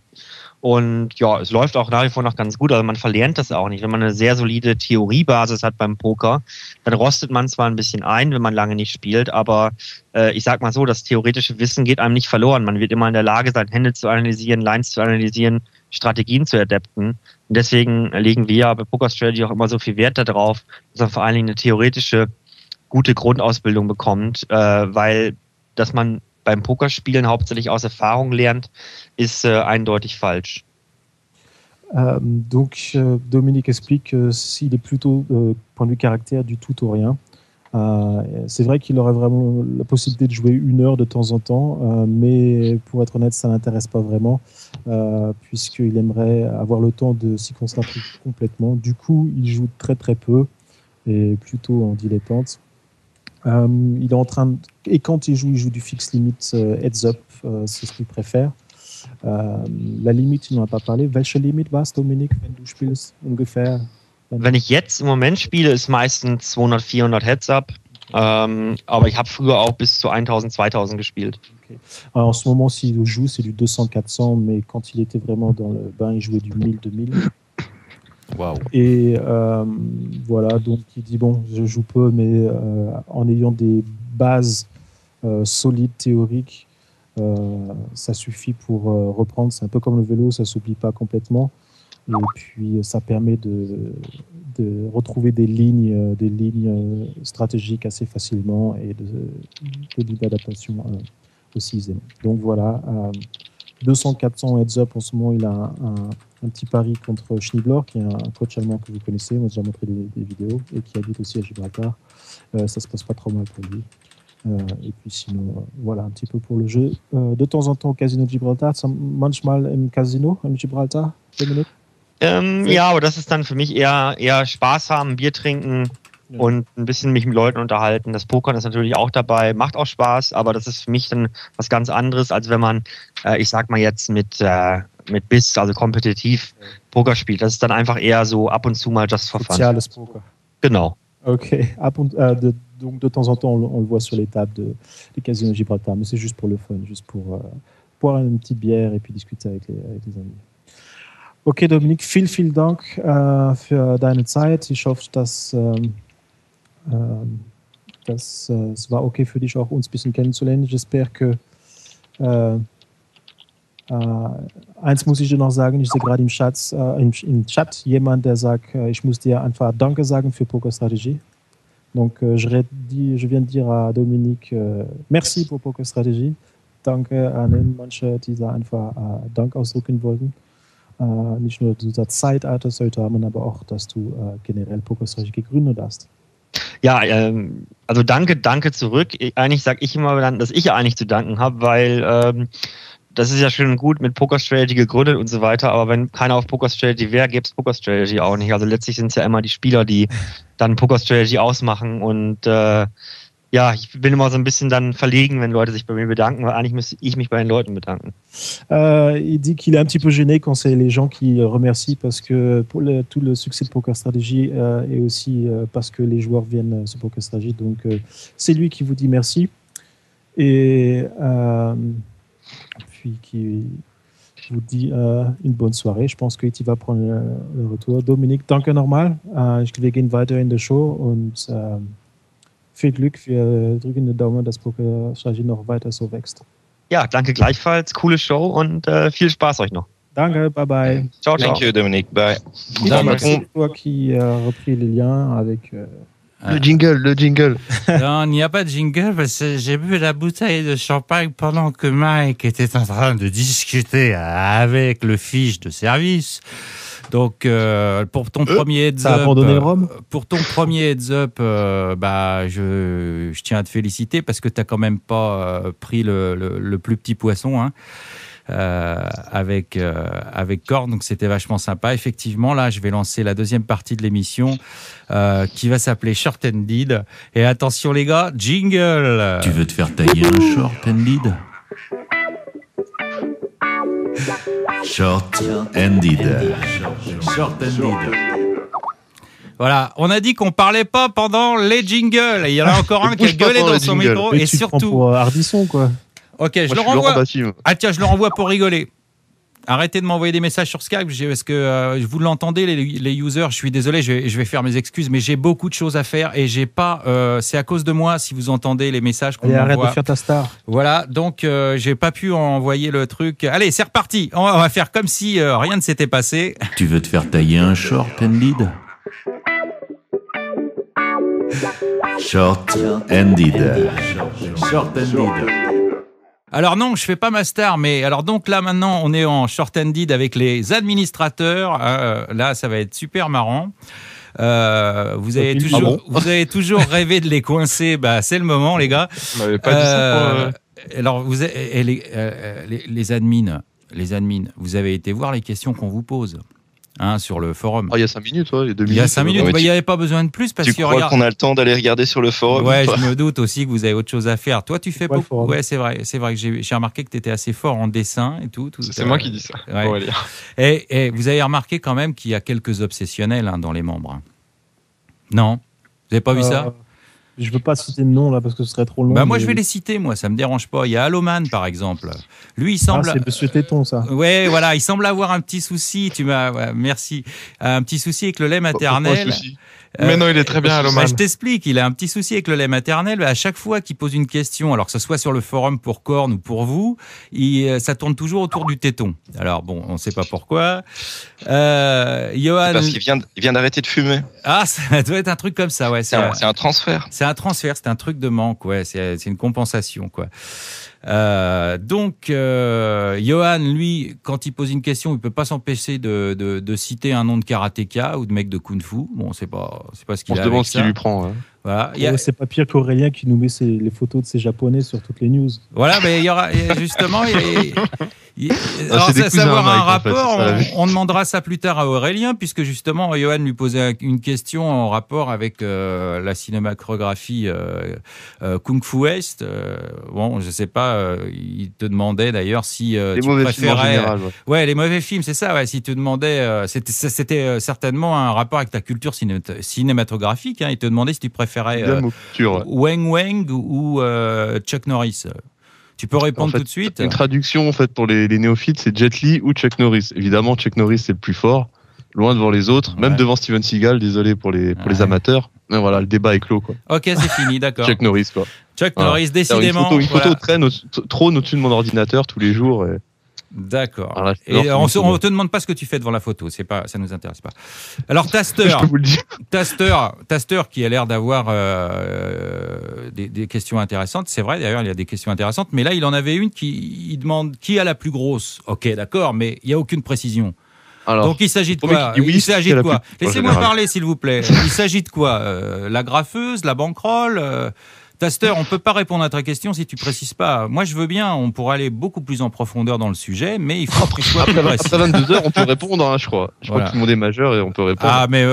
E: Und ja, es läuft auch nach wie vor noch ganz gut. Also man verlernt das auch nicht. Wenn man eine sehr solide Theoriebasis hat beim Poker, dann rostet man zwar ein bisschen ein, wenn man lange nicht spielt, aber ich sag mal so, das theoretische Wissen geht einem nicht verloren. Man wird immer in der Lage sein, Hände zu analysieren, Lines zu analysieren, Strategien zu adapten. Und deswegen legen wir ja bei Poker Strategy auch immer so viel Wert darauf, dass man vor allen Dingen eine theoretische, gute Grundausbildung bekommt, weil dass man beim Pokerspielen hauptsächlich aus Erfahrung lernt, ist eindeutig falsch.
A: Donc, Dominique explique s'il est plutôt, point de vue caractère, du tout ou rien. C'est vrai qu'il aurait vraiment la possibilité de jouer 1 heure de temps en temps, mais pour être honnête, ça ne l'intéresse pas vraiment, puisqu'il aimerait avoir le temps de s'y concentrer complètement. Du coup, il joue très très peu, et plutôt en dilettante. Il est en train et quand il joue du fixed limit heads up, c'est ce qu'il préfère. La limite, il n'en a pas parlé. Welche Limit war es, Dominik, wenn du spielst ungefähr?
E: Wenn ich jetzt im Moment spiele, ist meistens 200, 400 Heads-Up. Aber ich habe früher auch bis zu 1000, 2000 gespielt.
A: Okay. Alors, en ce moment, s'il joue, c'est du 200, 400, mais quand il était vraiment dans le bain, il jouait du 1000, 2000.
B: Wow.
A: Et voilà, donc il dit bon, je joue peu, mais en ayant des bases solides, théoriques, ça suffit pour reprendre. C'est un peu comme le vélo, ça s'oublie pas complètement. Et puis ça permet de retrouver des lignes stratégiques assez facilement et de lignes d'adaptation aussi aisément. Donc voilà, 200-400 heads-up en ce moment, il a un petit pari contre Schnibbler, qui est un coach allemand que vous connaissez, on a déjà montré des vidéos, et qui habite aussi à Gibraltar. Ça se passe pas trop mal pour lui. Et puis sinon, voilà un petit peu pour le jeu. De temps en temps au Casino de Gibraltar, manchmal im Casino in Gibraltar, Dominik?
E: Ja, aber das ist dann für mich eher Spaß haben, Bier trinken und ein bisschen mich mit Leuten unterhalten. Das Pokern ist natürlich auch dabei, macht auch Spaß, aber das ist für mich dann was ganz anderes, als wenn man, ich sag mal jetzt mit Biss, also kompetitiv Poker spielt. Das ist dann einfach eher so ab und zu mal just for fun.
A: Soziales Poker.
E: Genau.
A: Ok. Donc de temps en temps, on le voit sur les tables des casinos de Gibraltar, mais c'est juste pour le fun, juste pour boire une petite bière et puis discuter avec les amis. Okay, Dominik, vielen Dank für deine Zeit. Ich hoffe, dass es war okay für dich, auch uns ein bisschen kennenzulernen. J'espère que eins muss ich dir noch sagen, ich sehe gerade im Chat jemand, der sagt, ich muss dir einfach Danke sagen für Poker Strategy. Donc, je viens de dire à Dominique, merci pour Poker Strategy. Danke an manche, die da einfach Dank ausdrücken wollten. Nicht nur, dass du da Zeitalter heute haben, aber auch, dass du generell Poker Strategy gegründet hast.
E: Ja, also danke zurück. Eigentlich sage ich immer dann, dass ich eigentlich zu danken habe, weil das ist ja schön und gut mit Poker Strategy gegründet und so weiter, aber wenn keiner auf Poker Strategy wäre, gäbe es Poker Strategy auch nicht. Also letztlich sind es ja immer die Spieler, die dann Poker Strategy ausmachen und ja, ich bin immer so un bisschen dann verlegen, wenn Leute sich bei mir bedanken, weil eigentlich müsste ich mich bei den Leuten bedanken.
A: Il dit qu'il est un petit peu gêné quand c'est les gens qui remercient parce que pour tout le succès de Poker Strategy et aussi parce que les joueurs viennent sur Poker Strategy. Donc c'est lui qui vous dit merci et puis qui vous dit une bonne soirée. Je pense qu'Iti va prendre le retour. Dominik, danke nochmal. Wir gehen weiter in der Show und viel Glück, wir drücken den Daumen, dass Poker Strategy noch weiter so wächst.
E: Ja, danke gleichfalls, coole Show und viel Spaß euch noch.
A: Danke, bye bye.
E: Ciao, ciao.
D: Thank you, Dominique, bye.
A: C'est toi qui a repris les liens avec...
C: Le jingle.
B: Non, il n'y a pas de jingle parce que j'ai bu la bouteille de champagne pendant que Mike était en train de discuter avec le fiche de service. Donc, pour ton premier heads up,
A: abandonné le rhum.
B: Pour ton premier heads up, je tiens à te féliciter parce que t'as quand même pas pris le plus petit poisson, hein, avec Korn. Donc, c'était vachement sympa. Effectivement, là, je vais lancer la deuxième partie de l'émission qui va s'appeler Short Ended. Et attention, les gars, jingle.
F: Tu veux te faire tailler un short ended? Short ended. Short ended.
B: Voilà, on a dit qu'on parlait pas pendant les jingles. Il y en a encore un qui a gueulé dans son micro. Et surtout.
A: Pour Ardisson, quoi.
B: Ok, je le renvoie. Ah tiens, je le renvoie pour rigoler. Arrêtez de m'envoyer des messages sur Skype parce que vous l'entendez, les users. Je suis désolé, je vais faire mes excuses, mais j'ai beaucoup de choses à faire et j'ai pas. C'est à cause de moi si vous entendez les messages qu'on m'envoie.
A: Arrête de faire ta star.
B: Voilà, donc j'ai pas pu envoyer le truc. Allez, c'est reparti. On va faire comme si rien ne s'était passé.
F: Tu veux te faire tailler un short and lead? Short and lead. Short and lead.
B: Alors non, je fais pas ma star, mais alors donc là maintenant on est en short-handed avec les administrateurs. Là, ça va être super marrant. Vous avez toujours rêvé de les coincer. Bah c'est le moment, les gars.
G: On m'avait pas dit ça.
B: Alors vous avez, les admins, vous avez été voir les questions qu'on vous pose. Sur le forum.
C: Il y a 5 minutes, il y a 2 minutes.
B: Il y a 5 minutes, il n'y avait pas besoin de plus parce
D: que. Tu crois qu'on a le temps d'aller regarder sur le forum?
B: Ouais, je me doute aussi que vous avez autre chose à faire. Toi, tu fais beaucoup. Ouais, c'est vrai que j'ai remarqué que tu étais assez fort en dessin et tout.
G: C'est moi qui dis ça.
B: Ouais. Et vous avez remarqué quand même qu'il y a quelques obsessionnels dans les membres. Non? Vous n'avez pas vu ça?
A: Je veux pas citer de nom là parce que ce serait trop long.
B: Moi je vais les citer, ça me dérange pas. Il y a Alloman par exemple. Lui il semble.
A: C'est Monsieur Téton ça.
B: Ouais, voilà, il semble avoir un petit souci. Merci. Un petit souci avec le lait maternel.
G: Mais non, il est très bien, Alloman.
B: Je t'explique, il a un petit souci avec le lait maternel. À chaque fois qu'il pose une question, alors que ce soit sur le forum pour Korn ou pour vous, ça tourne toujours autour du téton. Alors bon, on ne sait pas pourquoi. Johan...
D: Parce qu'il vient d'arrêter de fumer.
B: Ah, ça doit être un truc comme ça, ouais.
D: C'est un transfert.
B: C'est un transfert, c'est un truc de manque, ouais. C'est une compensation, quoi. Donc, Johan, lui, quand il pose une question, il peut pas s'empêcher de citer un nom de karatéka ou de mec de kung-fu. Bon, c'est pas ce qu'il a.
C: On se demande ce qu'il lui prend. Ouais.
B: Voilà.
A: C'est pas pire qu'Aurélien qui nous met les photos de ses Japonais sur toutes les news.
B: Voilà, mais il y aura justement. Savoir un rapport, on demandera ça plus tard à Aurélien, puisque justement, Johan lui posait une question en rapport avec la cinématographie Kung Fu West. Bon, je sais pas, il te demandait d'ailleurs si
C: les
B: tu
C: mauvais
B: préférais.
C: Films en général,
B: ouais, les mauvais films, c'est ça. Ouais, si tu demandais, c'était certainement un rapport avec ta culture cinématographique. Il te demandait si tu préférais Wang Wang ou Chuck Norris. Tu peux répondre tout de suite.
C: Une traduction en fait pour les néophytes, c'est Jet Li ou Chuck Norris. Évidemment, Chuck Norris c'est le plus fort, loin devant les autres, même devant Steven Seagal. Désolé pour les amateurs. Mais voilà, le débat est clos, quoi.
B: Ok, c'est fini, d'accord.
C: Chuck Norris, quoi.
B: Chuck Norris, décidément.
C: Une photo trône au-dessus de mon ordinateur tous les jours.
B: D'accord.
C: Alors,
B: et on te demande pas ce que tu fais devant la photo, ça nous intéresse pas. Alors Taster,
C: je peux vous le dire.
B: Taster qui a l'air d'avoir des questions intéressantes. C'est vrai d'ailleurs, il y a des questions intéressantes, mais là il en avait une il demande qui a la plus grosse. Ok, d'accord, mais il y a aucune précision. Alors, donc il s'agit de quoi? Laissez-moi parler s'il vous plaît. Il s'agit de quoi? La graffeuse, la banquerolle? Taster, on peut pas répondre à ta question si tu précises pas. Moi, je veux bien, on pourrait aller beaucoup plus en profondeur dans le sujet, mais il faut que tu sois plus précis.
C: Après 22 heures, on peut répondre, je crois. Je crois que tout le monde est majeur et on peut répondre.
B: Ah, mais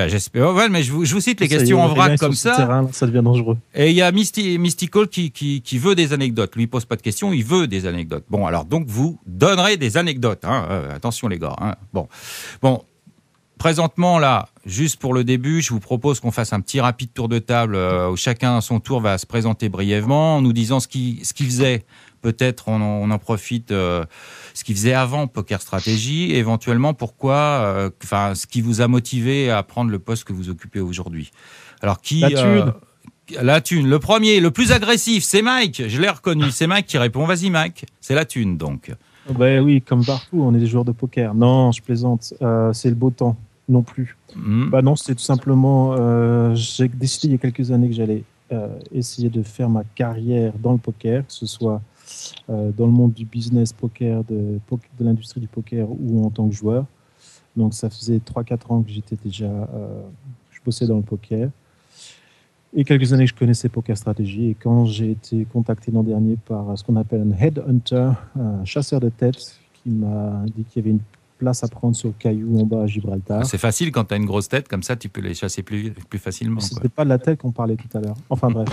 B: j'espère. Ouais, mais je vous cite les questions en vrac comme ça.
A: Terrain, ça devient dangereux.
B: Et il y a Mystical qui veut des anecdotes. Lui, il pose pas de questions, il veut des anecdotes. Bon, alors donc vous donnerez des anecdotes. Attention les gars. Bon. Présentement, là, juste pour le début, je vous propose qu'on fasse un petit rapide tour de table où chacun à son tour va se présenter brièvement en nous disant ce qu'il faisait. Peut-être on en profite ce qu'il faisait avant Poker Stratégie, éventuellement pourquoi, ce qui vous a motivé à prendre le poste que vous occupez aujourd'hui. Alors la thune. Le premier, le plus agressif, c'est Mike. Je l'ai reconnu. C'est Mike qui répond. Vas-y Mike. C'est la thune donc.
A: Oui, comme partout, on est des joueurs de poker. Non, je plaisante. C'est le beau temps. Non plus. Non, c'est tout simplement. J'ai décidé il y a quelques années que j'allais essayer de faire ma carrière dans le poker, que ce soit dans le monde du business poker, de l'industrie du poker ou en tant que joueur. Donc, ça faisait 3-4 ans que j'étais déjà. Je bossais dans le poker. Et quelques années que je connaissais Poker Stratégie. Et quand j'ai été contacté l'an dernier par ce qu'on appelle un headhunter, un chasseur de tête, qui m'a dit qu'il y avait une place à prendre sur le caillou en bas à Gibraltar.
B: C'est facile quand tu as une grosse tête, comme ça tu peux les chasser plus facilement.
A: C'était pas de la tête qu'on parlait tout à l'heure. Enfin bref.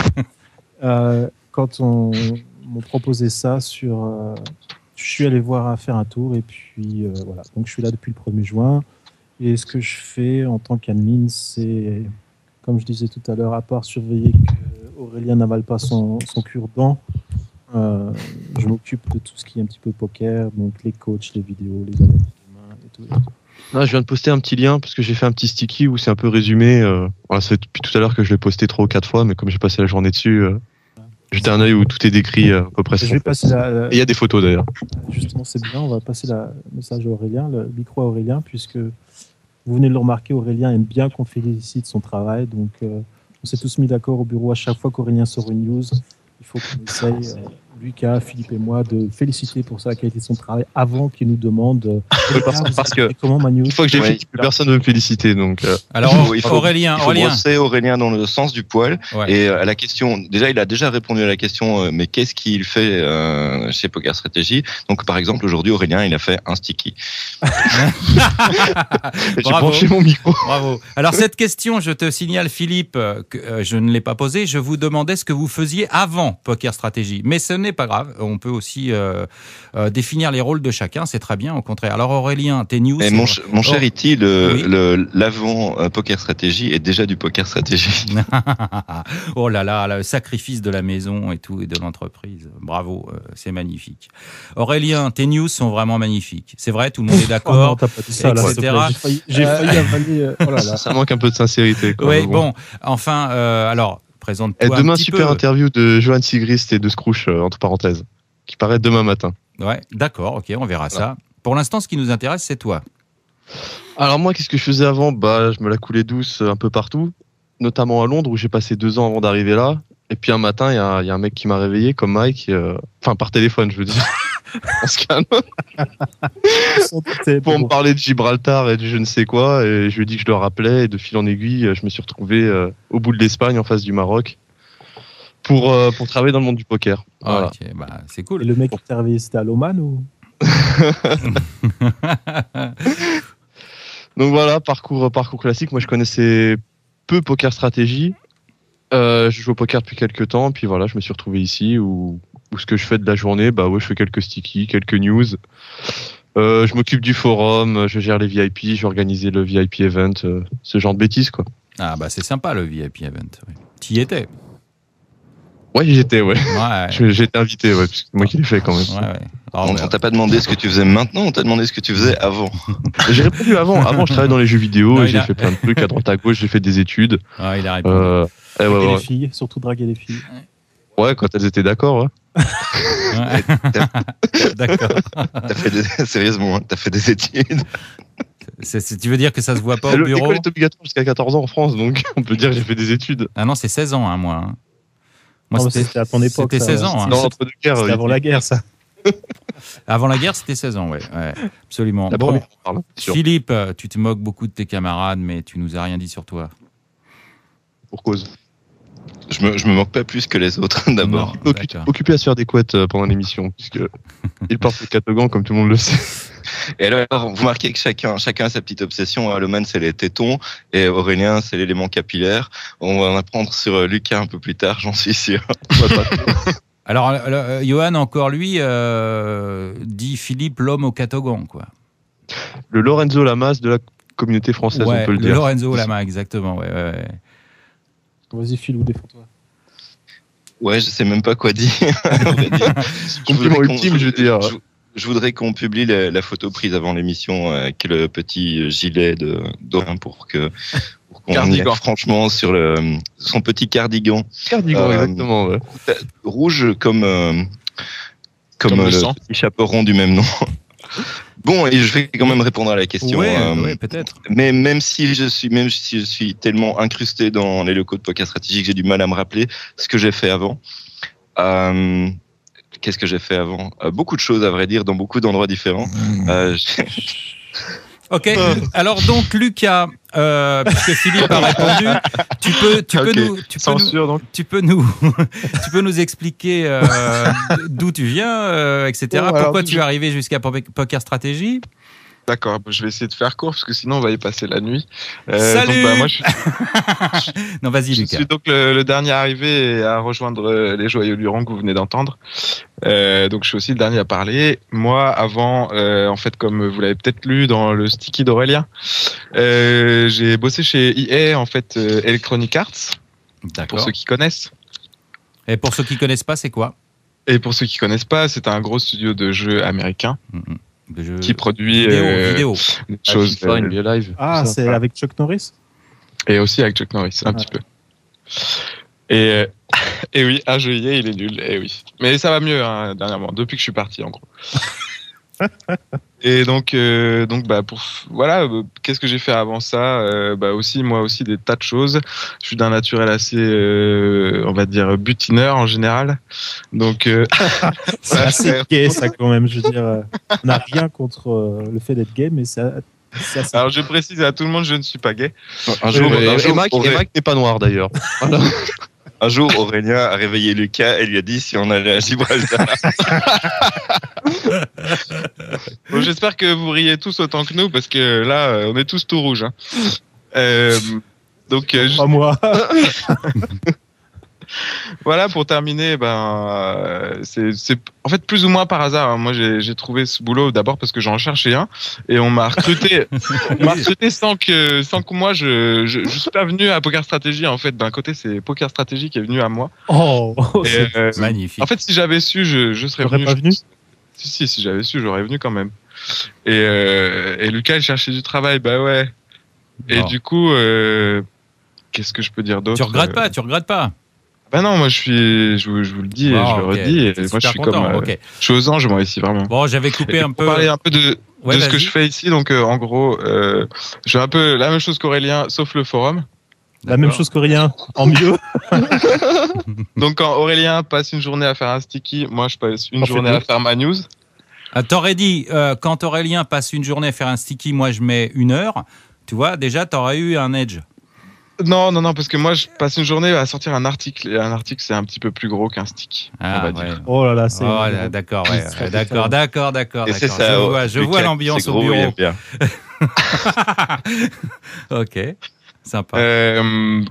A: Quand on m'a proposé ça, je suis allé voir à faire un tour et puis voilà. Donc je suis là depuis le 1er juin. Et ce que je fais en tant qu'admin, c'est, comme je disais tout à l'heure, à part surveiller qu'Aurélien n'avale pas son cure-dent, je m'occupe de tout ce qui est un petit peu poker, donc les coachs, les vidéos, les analyses de main et tout.
C: Ah, je viens de poster un petit lien parce que j'ai fait un petit sticky où c'est un peu résumé. Voilà, ça fait depuis tout à l'heure que je l'ai posté 3 ou 4 fois, mais comme j'ai passé la journée dessus, jetez un œil où tout est décrit à peu près.
A: Je vais passer
C: Et il y a des photos d'ailleurs.
A: Justement, c'est bien, on va passer le message à Aurélien, le micro à Aurélien, puisque vous venez de le remarquer, Aurélien aime bien qu'on félicite son travail, donc on s'est tous mis d'accord au bureau à chaque fois qu'Aurélien sort une news. Il faut qu'on essaye, Lucas, Philippe et moi, de féliciter pour ça la qualité de son travail avant qu'il nous demande
C: parce que
A: comment ma news.
C: une fois que j'ai fait, plus personne ne veut me féliciter. Donc,
B: alors,
D: il faut brosser Aurélien dans le sens du poil. Ouais. Et à la question, déjà, il a déjà répondu à la question, mais qu'est-ce qu'il fait chez Poker Strategy? Donc, par exemple, aujourd'hui, Aurélien, il a fait un sticky.
C: J'ai branché mon micro.
B: Bravo. Alors, cette question, je te signale, Philippe, que je ne l'ai pas posée. Je vous demandais ce que vous faisiez avant Poker Strategy. Mais ce n'est pas grave. On peut aussi définir les rôles de chacun. C'est très bien, au contraire. Alors, Aurélien, tes news.
D: Et mon cher Iti, l'avant Poker Strategy est déjà du Poker Strategy.
B: Oh là là, le sacrifice de la maison et tout, et de l'entreprise. Bravo, c'est magnifique. Aurélien, tes news sont vraiment magnifiques. C'est vrai, tout le monde est d'accord.
A: Oh non, t'as pas dit ça, là,
B: etc.
A: J'ai failli avaler. Oh là là.
C: Ça manque un peu de sincérité.
B: Oui, bon, enfin, alors, présente-toi.
C: Demain,
B: un petit
C: super
B: peu.
C: Interview de Johan Sigrist et de Scrooge, entre parenthèses, qui paraît demain matin.
B: Ouais, d'accord, ok, on verra ça. Pour l'instant, ce qui nous intéresse, c'est toi.
C: Alors moi, qu'est-ce que je faisais avant? Je me la coulais douce un peu partout, notamment à Londres où j'ai passé 2 ans avant d'arriver là. Et puis un matin, il y a un mec qui m'a réveillé, comme Mike, enfin par téléphone, je veux dire. On se calme. Pour me parler de Gibraltar et de je ne sais quoi. Et je lui ai dit que je le rappelais. Et de fil en aiguille, je me suis retrouvé au bout de l'Espagne, en face du Maroc, pour travailler dans le monde du poker. Voilà.
B: Ok, bah, c'est cool.
A: Et le mec qui t'a réveillé, c'était à Loman ou?
C: Donc voilà, parcours classique. Moi, je connaissais peu Poker Strategy. Je joue au poker depuis quelques temps. Puis voilà, je me suis retrouvé ici où ce que je fais de la journée, je fais quelques stickies, quelques news. Je m'occupe du forum, je gère les VIP, j'ai organisé le VIP event, ce genre de bêtises, quoi.
B: Ah bah c'est sympa le VIP event. Ouais. Tu y étais?
C: Ouais, j'y étais, ouais. J'ai été invité, ouais, parce que c'est moi qui l'ai fait quand même.
B: Ouais.
D: On t'a pas demandé ce que tu faisais maintenant, on t'a demandé ce que tu faisais avant.
C: J'ai répondu avant. Avant, je travaillais dans les jeux vidéo, j'ai fait plein de trucs à droite à gauche, j'ai fait des études.
B: Ah, il a répondu.
A: Draguer les filles, surtout draguer les filles.
C: Ouais, quand elles étaient d'accord, ouais.
B: D'accord.
D: Sérieusement, t'as fait des études.
B: Tu veux dire que ça se voit pas au bureau?
C: L'école est obligatoire jusqu'à 14 ans en France, donc on peut dire que j'ai fait des études.
B: Ah non, c'est 16 ans, hein, moi.
A: Moi, c'était à ton époque.
B: C'était 16 ans. Hein.
C: Non, entre deux guerres.
A: C'était avant la guerre, ça.
B: Avant la guerre, c'était 16 ans, ouais. Absolument.
C: Bon,
B: Philippe, tu te moques beaucoup de tes camarades, mais tu nous as rien dit sur toi.
C: Pour cause.
D: Je me moque pas plus que les autres, d'abord.
C: Occupé à se faire des couettes pendant l'émission, puisque il part au Catogan, comme tout le monde le sait.
D: Et alors, vous marquez que chacun a sa petite obsession. Aloman, c'est les tétons, et Aurélien, c'est l'élément capillaire. On va en apprendre sur Lucas un peu plus tard, j'en suis sûr.
B: Alors, Johan, encore lui, dit Philippe, l'homme au Catogan, quoi.
C: Le Lorenzo Lamas de la communauté française, on peut le dire.
B: Le Lorenzo Lamas, exactement, ouais.
A: Vas-y, Phil, ou défends-toi.
D: Ouais, je sais même pas quoi dire.
C: Compliment ultime, je veux dire.
D: Je voudrais qu'on publie la photo prise avant l'émission avec le petit gilet d'Orin pour qu'on y aille franchement sur son petit cardigan.
C: Cardigan, exactement, ouais.
D: Rouge comme le petit chaperon du même nom. Bon, et je vais quand même répondre à la question.
B: Oui, peut-être.
D: Mais même si je suis tellement incrusté dans les locaux de Poker Strategy que j'ai du mal à me rappeler ce que j'ai fait avant. Qu'est-ce que j'ai fait avant? Beaucoup de choses, à vrai dire, dans beaucoup d'endroits différents.
B: Ok. Alors donc Lucas, puisque Philippe a répondu, tu peux nous expliquer d'où tu viens, etc. Pourquoi tu es arrivé jusqu'à Poker Strategy?
G: D'accord, je vais essayer de faire court parce que sinon on va y passer la nuit.
B: Salut.
G: Donc, moi,
B: Non, vas-y,
G: je
B: Lucas.
G: suis donc le dernier arrivé à rejoindre les Joyeux Lurons que vous venez d'entendre. Donc je suis aussi le dernier à parler. Moi, avant, en fait, comme vous l'avez peut-être lu dans le sticky d'Aurélien, j'ai bossé chez EA, en fait, Electronic Arts,
B: D'accord.
G: pour ceux qui connaissent.
B: Et pour ceux qui connaissent pas, c'est quoi?
G: Et pour ceux qui connaissent pas, c'est un gros studio de jeux américain qui produit
B: vidéo.
G: des choses.
C: FIFA, NBA Live.
A: Ah,
C: tout ça.
A: c'est avec Chuck Norris?
G: Et aussi avec Chuck Norris, un petit peu. Et oui, un jeu EA, il est nul. Et oui. Mais ça va mieux, hein, dernièrement, depuis que je suis parti, en gros. Et donc bah voilà, qu'est-ce que j'ai fait avant ça? Moi aussi des tas de choses. Je suis d'un naturel assez, on va dire, butineur en général. Donc
A: C'est assez gay, ça, quand même. Je veux dire, on n'a rien contre le fait d'être gay, mais ça.
G: alors je précise à tout le monde, je ne suis pas gay.
C: Un jour, Mac n'est pas noir d'ailleurs. Voilà.
D: Un jour, Aurélien a réveillé Lucas et lui a dit si on allait à Gibraltar.
G: Bon, j'espère que vous riez tous autant que nous parce que là, on est tous tout rouges. Hein.
A: Pas moi.
G: Voilà, pour terminer, c'est en fait plus ou moins par hasard. Hein. Moi, j'ai trouvé ce boulot d'abord parce que j'en cherchais un et on m'a recruté. Sans que moi je suis pas venu à Poker Strategy. En fait, d'un côté, c'est Poker Strategy qui est venu à moi.
A: Oh,
G: Et,
B: magnifique.
G: En fait, si j'avais su, je serais venu.
A: pas venu.
G: Si j'avais su, j'aurais venu quand même. Et Lucas, il cherchait du travail. Bah ouais. Et
B: Bon.
G: du coup, qu'est-ce que je peux dire d'autre?
B: Tu regrettes pas.
G: Bah non, moi je vous le dis et je le redis. Et moi je suis
B: content,
G: comme, je suis aux anges moi ici vraiment.
B: Bon, j'avais coupé un
G: Pour
B: peu.
G: parler un peu de
B: Ouais,
G: ce que
B: vas-y.
G: je fais ici, donc en gros, je fais un peu la même chose qu'Aurélien, sauf le forum.
A: la même chose qu'Aurélien, en mieux.
G: Donc quand Aurélien passe une journée à faire un sticky, moi je passe une journée à faire ma news.
B: T'aurais dit, quand Aurélien passe une journée à faire un sticky, moi je mets 1 heure. Tu vois, déjà, t'aurais eu un edge.
G: Non, parce que moi je passe une journée à sortir un article. Et un article c'est un petit peu plus gros qu'un stick. On va dire.
B: Ouais.
A: Oh là là, c'est.
B: Oh, là, d'accord.
D: Et c'est ça.
B: Je vois l'ambiance
D: c'est
B: au
D: gros, il
B: bureau.
D: aime bien.
B: Ok, sympa.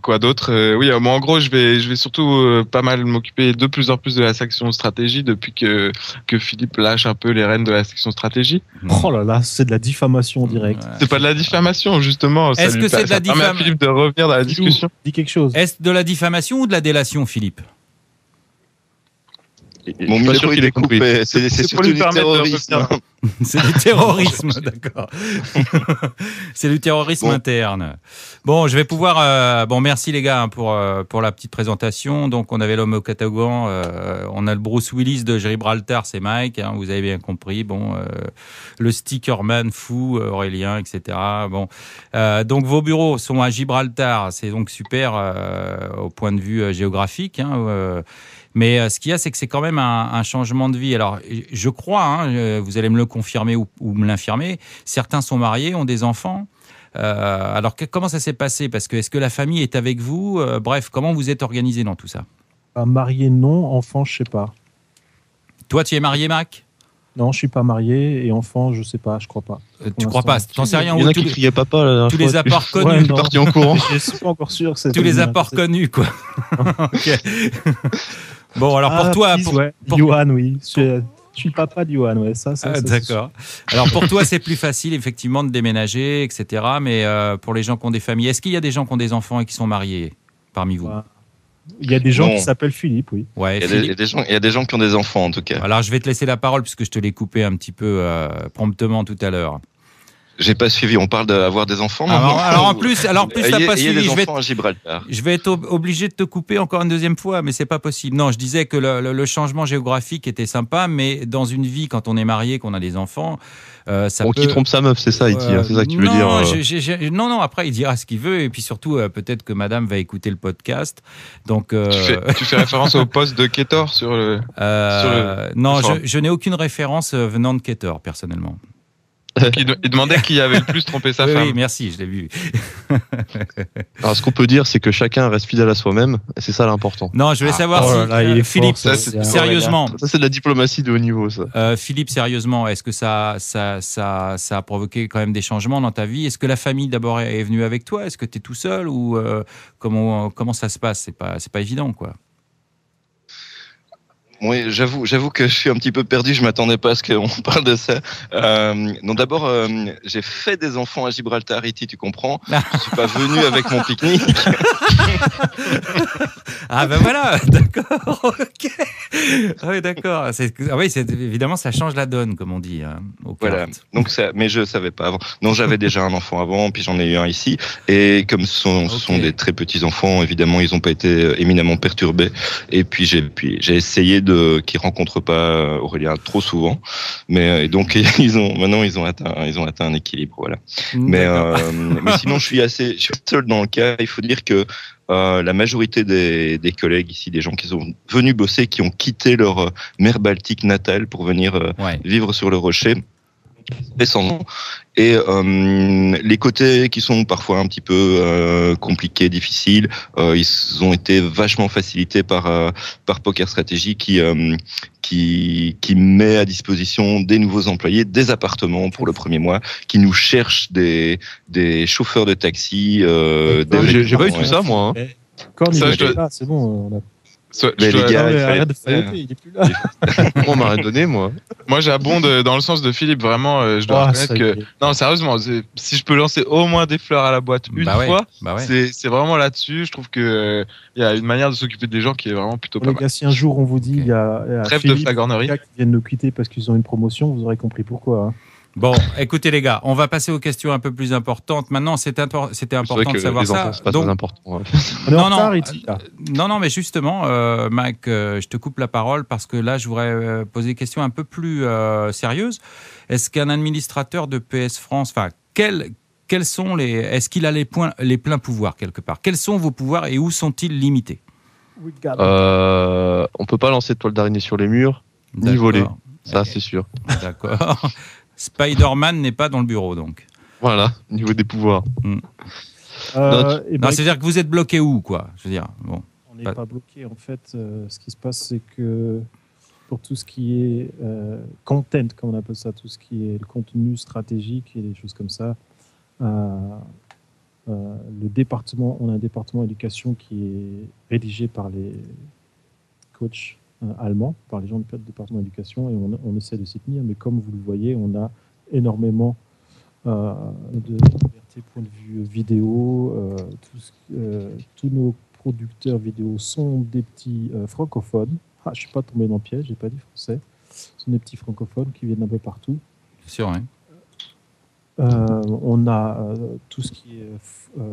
G: Quoi d'autre? Oui, moi en gros je vais surtout pas mal m'occuper de plus en plus de la section stratégie depuis que Philippe lâche un peu les rênes de la section stratégie.
A: Oh là là, c'est de la diffamation directe.
B: Ouais.
G: C'est pas de la diffamation justement.
B: Est-ce que c'est de la
G: ça permet à
B: diffamation?
G: Philippe de revenir dans la discussion.
A: Dis quelque chose.
B: Est-ce de la diffamation ou de la délation, Philippe?
D: Mon
C: Je suis pas sûr
D: micro,
C: qu'il
D: il
C: ait
D: est
C: compris.
D: coupé. C'est
G: pour
D: surtout
G: lui
D: du
G: permettre de
D: terrorisme.
G: revenir.
B: C'est du terrorisme, d'accord. C'est du terrorisme
D: Bon.
B: interne. Bon, je vais pouvoir. Merci les gars pour la petite présentation. Donc, on avait l'homme au catagan. On a le Bruce Willis de Gibraltar, c'est Mike. Hein, vous avez bien compris. Bon, le stickerman fou, Aurélien, etc. Bon, donc vos bureaux sont à Gibraltar. C'est donc super au point de vue géographique. Hein, mais ce qu'il y a, c'est que c'est quand même un changement de vie. Alors, je crois, vous allez me le confirmer ou me l'infirmer, certains sont mariés, ont des enfants. Alors, comment ça s'est passé? Parce que est-ce que la famille est avec vous? Bref, comment vous êtes organisé dans tout ça?
A: Marié, non. Enfant, je sais pas.
B: Toi, tu es marié, Mac?
A: Non, je suis pas marié. Et enfant, je sais pas, je crois pas.
B: Tu crois pas? T'en sais rien?
C: Il y en a
B: Tous
C: qui
B: les-
C: criaient papa la dernière
B: tous
C: fois,
B: les
C: tu-
B: apports connus.
A: Ouais, non.
C: parti en courant.
A: Je suis pas encore sûr.
B: Tous les apports connus, quoi. Ok. Bon, alors pour toi... pour-
A: Johan, oui. Je suis le papa de Johan, ouais. Ça, c'est
B: D'accord. Alors pour toi, c'est plus facile effectivement de déménager, etc. Mais pour les gens qui ont des familles, est-ce qu'il y a des gens qui ont des enfants et qui sont mariés parmi vous?
A: Ouais. Il y a des gens
D: Non.
A: qui s'appellent Philippe, oui.
B: Ouais.
D: Il y a des gens qui ont des enfants en tout cas.
B: Alors je vais te laisser la parole puisque je te l'ai coupé un petit peu promptement tout à l'heure.
D: J'ai pas suivi. On parle d'avoir des enfants. maintenant
B: Alors en plus, t'as pas
D: Il y a
B: suivi.
D: des
B: Je vais,
D: enfants à Gibraltar.
B: je vais être obligé de te couper encore une deuxième fois, mais c'est pas possible. Non, je disais que le changement géographique était sympa, mais dans une vie, quand on est marié, qu'on a des enfants, ça
C: Bon,
B: peut...
C: qui trompe sa meuf, c'est ça, Iti, hein, c'est ça que tu veux dire.
B: Non, après, il dira ce qu'il veut, et puis surtout, peut-être que madame va écouter le podcast. Donc,
G: Tu fais référence au poste de Ketor sur le.
B: non,
G: forum.
B: je n'ai aucune référence venant de Keter, personnellement.
G: Il demandait qui avait le plus trompé sa femme.
B: Oui, merci, je l'ai vu.
C: Alors, ce qu'on peut dire, c'est que chacun reste fidèle à soi-même, et c'est ça l'important.
B: Non, je voulais savoir si Philippe, sérieusement.
C: Ça, c'est de la diplomatie de haut niveau, ça.
B: Philippe, sérieusement, est-ce que ça a provoqué quand même des changements dans ta vie? Est-ce que la famille d'abord est venue avec toi? Est-ce que tu es tout seul ou comment ça se passe? C'est pas évident, quoi.
D: Oui, j'avoue que je suis un petit peu perdu. Je m'attendais pas à ce qu'on parle de ça. Donc d'abord, j'ai fait des enfants à Gibraltar, Haïti, tu comprends. Je suis pas venu avec mon pique-nique.
B: Ah ben voilà, d'accord, ok. Ah oui, d'accord. Évidemment, ça change la donne, comme on dit.
D: Voilà. Donc ça, mais je savais pas avant. Non, j'avais déjà un enfant avant, puis j'en ai eu un ici. Et comme ce sont des très petits enfants, évidemment, ils ont pas été éminemment perturbés. Et puis j'ai essayé qu'ils rencontrent pas Aurélien trop souvent, mais donc ils ont atteint un équilibre, voilà. Mais sinon je suis seul dans le cas. Il faut dire que la majorité des collègues ici, des gens qui sont venus bosser, qui ont quitté leur mer Baltique natale pour venir vivre sur le rocher, descendants. Et les côtés qui sont parfois un petit peu compliqués, difficiles, ils ont été vachement facilités par Poker Stratégie qui met à disposition des nouveaux employés, des appartements pour le premier mois, qui nous cherchent des chauffeurs de taxi.
C: J'ai pas eu tout ça, moi.
A: C'est bon.
D: Mais les gars,
A: arrête de faire, il est plus là.
C: On m'a rien donné, moi.
G: Moi, j'abonde dans le sens de Philippe. Vraiment, je dois reconnaître que... Non, sérieusement, si je peux lancer au moins des fleurs à la boîte une fois, c'est vraiment là-dessus. Je trouve que il y a une manière de s'occuper des gens qui est vraiment plutôt pas mal.
A: Les gars, si un jour on vous dit il y a
G: trêve
A: Philippe,
G: de flagornerie,
A: les gars qui viennent nous quitter parce qu'ils ont une promotion, vous aurez compris pourquoi.
B: Bon, écoutez les gars, on va passer aux questions un peu plus importantes. Maintenant, c'était important de savoir ça.
C: C'est pas très important.
B: Non, mais justement, Mike, je te coupe la parole parce que là, je voudrais poser des questions un peu plus sérieuses. Est-ce qu'un administrateur de PS France, enfin, quels sont est-ce qu'il a les pleins pouvoirs quelque part? Quels sont vos pouvoirs et où sont-ils limités?
C: On peut pas lancer de toile d'araignée sur les murs, ni voler. Ça, c'est sûr.
B: D'accord. Spider-Man n'est pas dans le bureau, donc.
C: Voilà, au niveau des pouvoirs.
B: Non, c'est-à-dire que vous êtes bloqué où, quoi? Je veux dire, bon.
A: On n'est pas bloqué. En fait, ce qui se passe, c'est que pour tout ce qui est content, comme on appelle ça, tout ce qui est le contenu stratégique et des choses comme ça, on a un département éducation qui est rédigé par les coachs allemands, par les gens du département d'éducation, et on essaie de s'y tenir, mais comme vous le voyez, on a énormément de liberté point de vue vidéo. Tous nos producteurs vidéo sont des petits francophones. Je ne suis pas tombé dans le piège, je n'ai pas dit français. Ce sont des petits francophones qui viennent un peu partout.
B: C'est sûr, oui.
A: On a tout ce qui est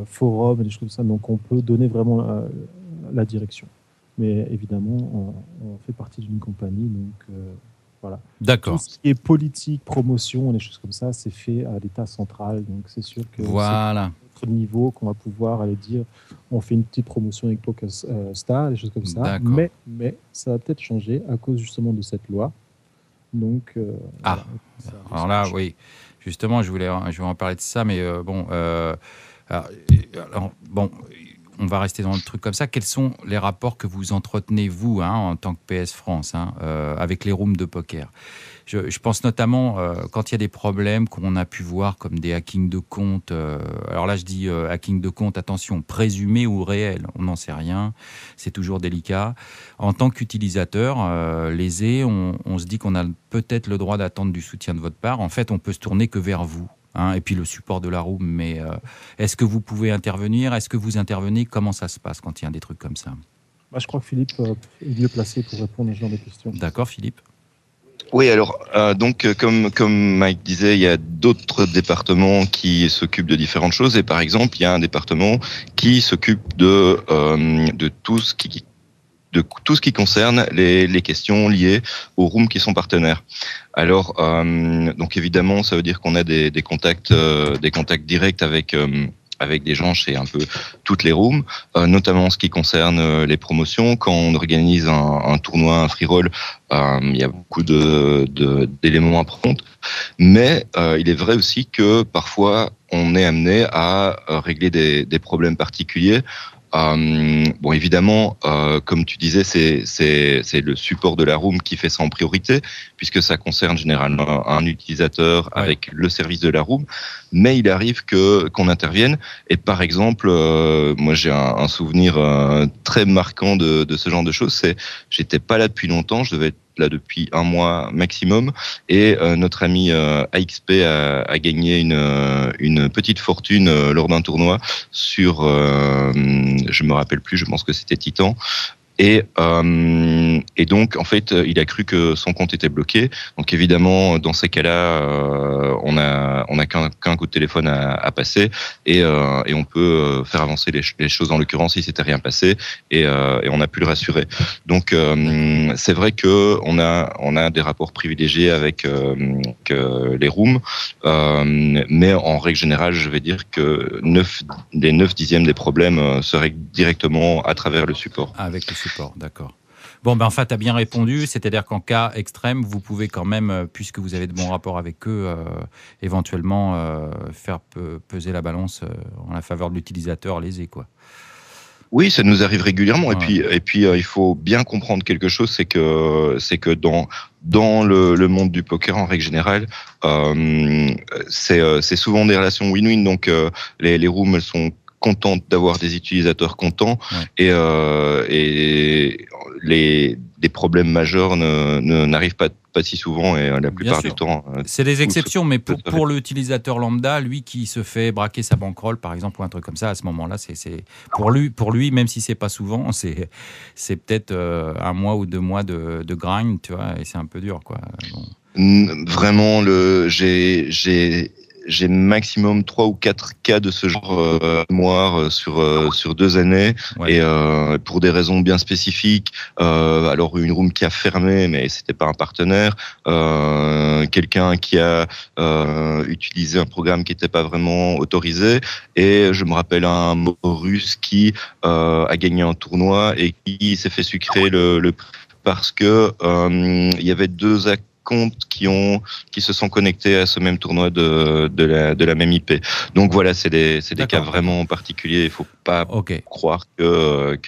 A: forum et des choses comme ça, donc on peut donner vraiment la direction. Mais évidemment, on fait partie d'une compagnie, donc voilà.
B: D'accord.
A: Tout ce qui est politique, promotion, des choses comme ça, c'est fait à l'état central. Donc c'est sûr que c'est à notre niveau qu'on va pouvoir aller dire, on fait une petite promotion avec Poker Star, des choses comme ça. Mais ça va peut-être changer à cause justement de cette loi. Donc.
B: Alors là, oui. Justement, je vais en parler de ça, mais on va rester dans le truc comme ça. Quels sont les rapports que vous entretenez, vous, en tant que PS France, avec les rooms de poker? Je pense notamment quand il y a des problèmes qu'on a pu voir, comme des hackings de comptes. Alors là, je dis hacking de compte, attention, présumé ou réel, on n'en sait rien. C'est toujours délicat. En tant qu'utilisateur lésé, on se dit qu'on a peut-être le droit d'attendre du soutien de votre part. En fait, on peut se tourner que vers vous. Et puis le support de la room, mais est-ce que vous pouvez intervenir? Est-ce que vous intervenez? Comment ça se passe quand il y a des trucs comme ça?
A: Je crois que Philippe est mieux placé pour répondre à ce genre de questions.
B: D'accord, Philippe.
D: Oui, alors donc comme Mike disait, il y a d'autres départements qui s'occupent de différentes choses, et par exemple, il y a un département qui s'occupe de tout ce qui concerne les questions liées aux rooms qui sont partenaires. Alors, donc évidemment, ça veut dire qu'on a des contacts directs avec avec des gens chez un peu toutes les rooms, notamment en ce qui concerne les promotions. Quand on organise un tournoi, un free roll, il y a beaucoup d'éléments à prendre. Mais il est vrai aussi que parfois on est amené à régler des problèmes particuliers. Bon, évidemment, comme tu disais, c'est le support de la room qui fait ça en priorité, puisque ça concerne généralement un utilisateur avec le service de la room. Mais il arrive qu'on intervienne. Et par exemple, moi j'ai un souvenir très marquant de ce genre de choses. J'étais pas là depuis longtemps, je devais être là depuis un mois maximum, et notre ami AXP a gagné une petite fortune lors d'un tournoi sur, je me rappelle plus, je pense que c'était Titan. Et donc, en fait, il a cru que son compte était bloqué. Donc, évidemment, dans ces cas-là, on a qu'un coup de téléphone à passer, et on peut faire avancer les choses. En l'occurrence, il s'était rien passé, et on a pu le rassurer. Donc, c'est vrai que on a des rapports privilégiés avec les rooms, mais en règle générale, je vais dire que 9/10 des problèmes se règlent directement à travers le support.
B: Avec le support, d'accord. Bon, ben enfin, tu as bien répondu, c'est-à-dire qu'en cas extrême, vous pouvez quand même, puisque vous avez de bons rapports avec eux, éventuellement faire peser la balance en la faveur de l'utilisateur lésé, quoi.
D: Oui, ça nous arrive régulièrement. Ouais. Et puis, il faut bien comprendre quelque chose, c'est que dans le monde du poker en règle générale, c'est souvent des relations win-win. Donc, les rooms, elles sont contentes d'avoir des utilisateurs contents, et les problèmes majeurs n'arrivent pas si souvent, et la plupart du temps.
B: C'est des exceptions, mais pour l'utilisateur lambda, lui qui se fait braquer sa bankroll, par exemple, ou un truc comme ça, à ce moment-là, c'est pour lui, même si c'est pas souvent, c'est peut-être 1 mois ou 2 mois de grind, tu vois, et c'est un peu dur, quoi. Bon.
D: Vraiment, j'ai maximum 3 ou 4 cas de ce genre mémoire sur 2 années, et pour des raisons bien spécifiques. Alors une room qui a fermé, mais c'était pas un partenaire. Quelqu'un qui a utilisé un programme qui n'était pas vraiment autorisé. Et je me rappelle un Russe qui a gagné un tournoi et qui s'est fait sucrer le parce que il y avait 2 comptes qui se sont connectés à ce même tournoi de la même IP. Donc voilà, c'est des cas vraiment particuliers. Il faut pas croire que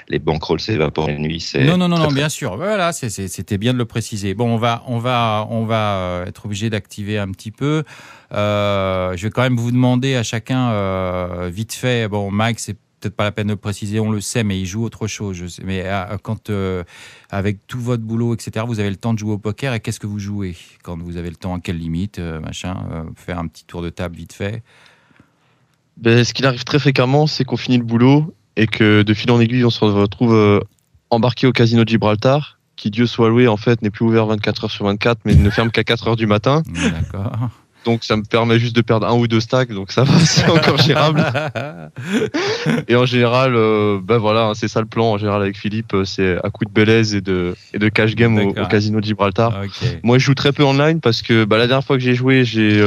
D: les bankrolls s'évaporent la nuit.
B: Non, bien sûr. Voilà, c'était bien de le préciser. Bon, on va être obligé d'activer un petit peu. Je vais quand même vous demander à chacun vite fait. Bon, Mike, c'est peut-être pas la peine de le préciser, on le sait, mais il joue autre chose. Je sais, mais quand, avec tout votre boulot, etc., vous avez le temps de jouer au poker, et qu'est-ce que vous jouez quand vous avez le temps? À quelle limite, faire un petit tour de table vite fait.
C: Ce qui arrive très fréquemment, c'est qu'on finit le boulot et que de fil en aiguille, on se retrouve embarqué au casino de Gibraltar, qui, Dieu soit loué, en fait, n'est plus ouvert 24 heures sur 24, mais ne ferme qu'à 4 heures du matin.
B: D'accord.
C: Donc ça me permet juste de perdre 1 ou 2 stacks, donc ça va, c'est encore gérable. Et en général, voilà, c'est ça le plan. En général avec Philippe, c'est à coup de belaise et de cash game au casino de Gibraltar. Okay. Moi, je joue très peu online parce que la dernière fois que j'ai joué, j'ai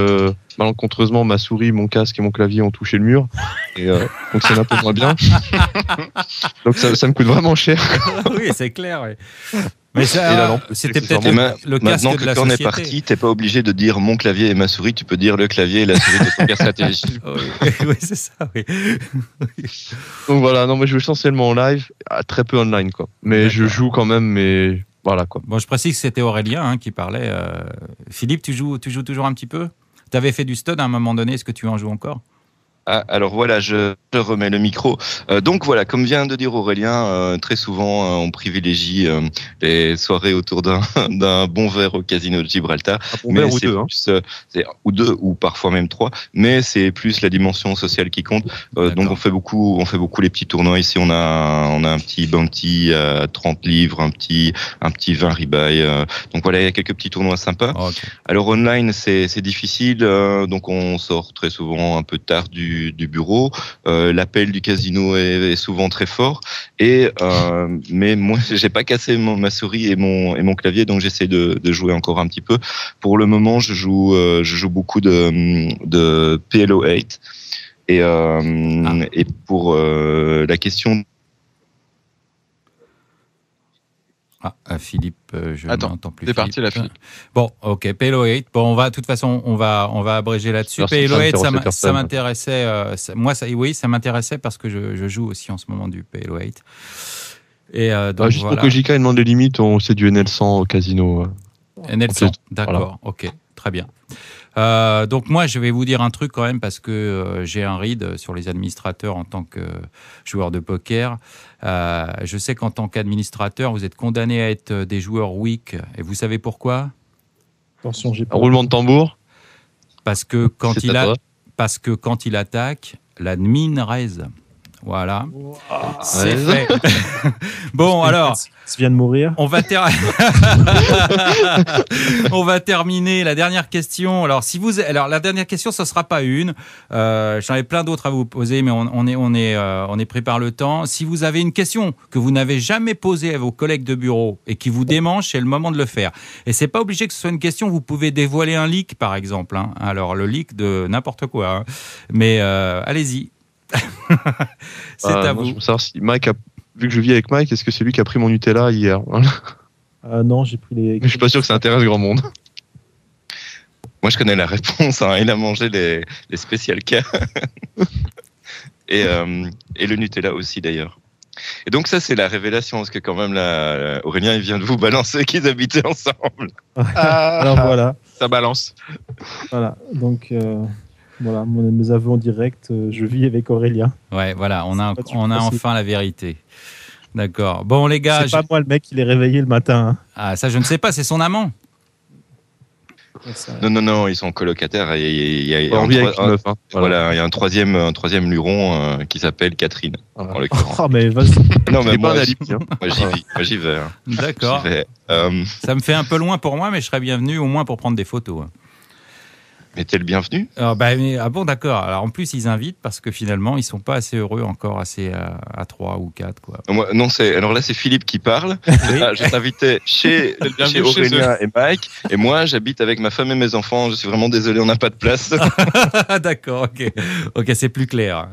C: malencontreusement ma souris, mon casque et mon clavier ont touché le mur, et donc c'est un peu moins bien. Donc ça me coûte vraiment cher.
B: Oui, c'est clair. Oui. Mais ça, c'était peut-être le casque
D: maintenant que
B: de la
D: quand on
B: société.
D: est parti, t'es pas obligé de dire mon clavier et ma souris, tu peux dire le clavier et la souris de Poker Strategy.
B: Oui, c'est ça, oui.
C: Donc voilà, non, moi je joue essentiellement en live, très peu online, quoi. Mais je joue quand même, mais voilà, quoi.
B: Bon, je précise que c'était Aurélien qui parlait. Philippe, tu joues toujours un petit peu? Tu avais fait du stud à un moment donné, est-ce que tu en joues encore?
D: Alors voilà, je remets le micro. Donc voilà, comme vient de dire Aurélien, très souvent on privilégie les soirées autour d'un bon verre au casino de Gibraltar.
C: Un bon verre ou 2,
D: ou 2 ou parfois même 3. Mais c'est plus la dimension sociale qui compte. Donc on fait beaucoup les petits tournois. Ici on a un petit bounty à 30 livres, un petit 20 rebuy. Donc voilà, il y a quelques petits tournois sympas.
B: Okay.
D: Alors online c'est difficile. Donc on sort très souvent un peu tard du bureau, l'appel du casino est souvent très fort, et mais moi j'ai pas cassé ma souris et mon clavier, donc j'essaie de jouer encore un petit peu. Pour le moment je joue beaucoup de PLO 8, Et pour la question.
B: Philippe, je n'entends plus.
G: C'est parti la Philippe.
B: Bon, ok, Payload 8. Bon, de toute façon, on va abréger là-dessus. Payload 8, ça m'intéressait. Ça m'intéressait parce que je joue aussi en ce moment du Payload 8. Et donc,
C: juste pour que JK demande les limites, c'est du NL100 au casino.
B: NL100, d'accord, ok, très bien. Donc moi, je vais vous dire un truc quand même parce que j'ai un read sur les administrateurs en tant que joueur de poker. Je sais qu'en tant qu'administrateur, vous êtes condamné à être des joueurs weak. Et vous savez pourquoi ?
A: Attention, j'ai pas.
C: Un roulement de tambour.
B: Parce que quand il attaque, l'admin raise. Voilà. Wow. C'est fait. Bon, alors.
A: Tu viens de mourir.
B: On va terminer. La dernière question. Alors, la dernière question, ce sera pas une. J'en ai plein d'autres à vous poser, mais on est pris par le temps. Si vous avez une question que vous n'avez jamais posée à vos collègues de bureau et qui vous démange, c'est le moment de le faire. Et c'est pas obligé que ce soit une question. Vous pouvez dévoiler un leak, par exemple. Hein. Alors, le leak de n'importe quoi. Hein. Mais allez-y. C'est à vous.
C: Je veux savoir si Mike vu que je vis avec Mike, est-ce que c'est lui qui a pris mon Nutella hier ?
A: Non, j'ai pris les.
C: Mais je suis pas sûr que ça intéresse grand monde.
D: Moi, je connais la réponse. Hein. Il a mangé les spécial cas et le Nutella aussi d'ailleurs. Et donc ça, c'est la révélation parce que quand même Aurélien, il vient de vous balancer qu'ils habitaient ensemble.
A: Alors voilà.
G: Ça balance.
A: Voilà. Donc. Voilà, mes aveux en direct, je vis avec Aurélien.
B: Ouais, voilà, on a enfin la vérité. D'accord. Bon, les gars.
A: C'est pas moi le mec qui l'ai réveillé le matin. Hein.
B: Ah, ça, je ne sais pas, c'est son amant.
D: Non, ils sont colocataires. Il y a un troisième luron qui s'appelle Catherine.
A: En l'occurrence. Oh, mais vas-y.
D: Non, mais moi, j'y vais. Hein.
B: D'accord. Ça me fait un peu loin pour moi, mais je serais bienvenu au moins pour prendre des photos.
D: Mais t'es le bienvenu.
B: Bon, d'accord. Alors en plus, ils invitent parce que finalement, ils sont pas assez heureux encore, assez à 3 ou 4, quoi.
D: Alors là, c'est Philippe qui parle. Je t'invitais chez Aurélien et Mike. Et moi, j'habite avec ma femme et mes enfants. Je suis vraiment désolé, on n'a pas de place.
B: D'accord, ok, c'est plus clair.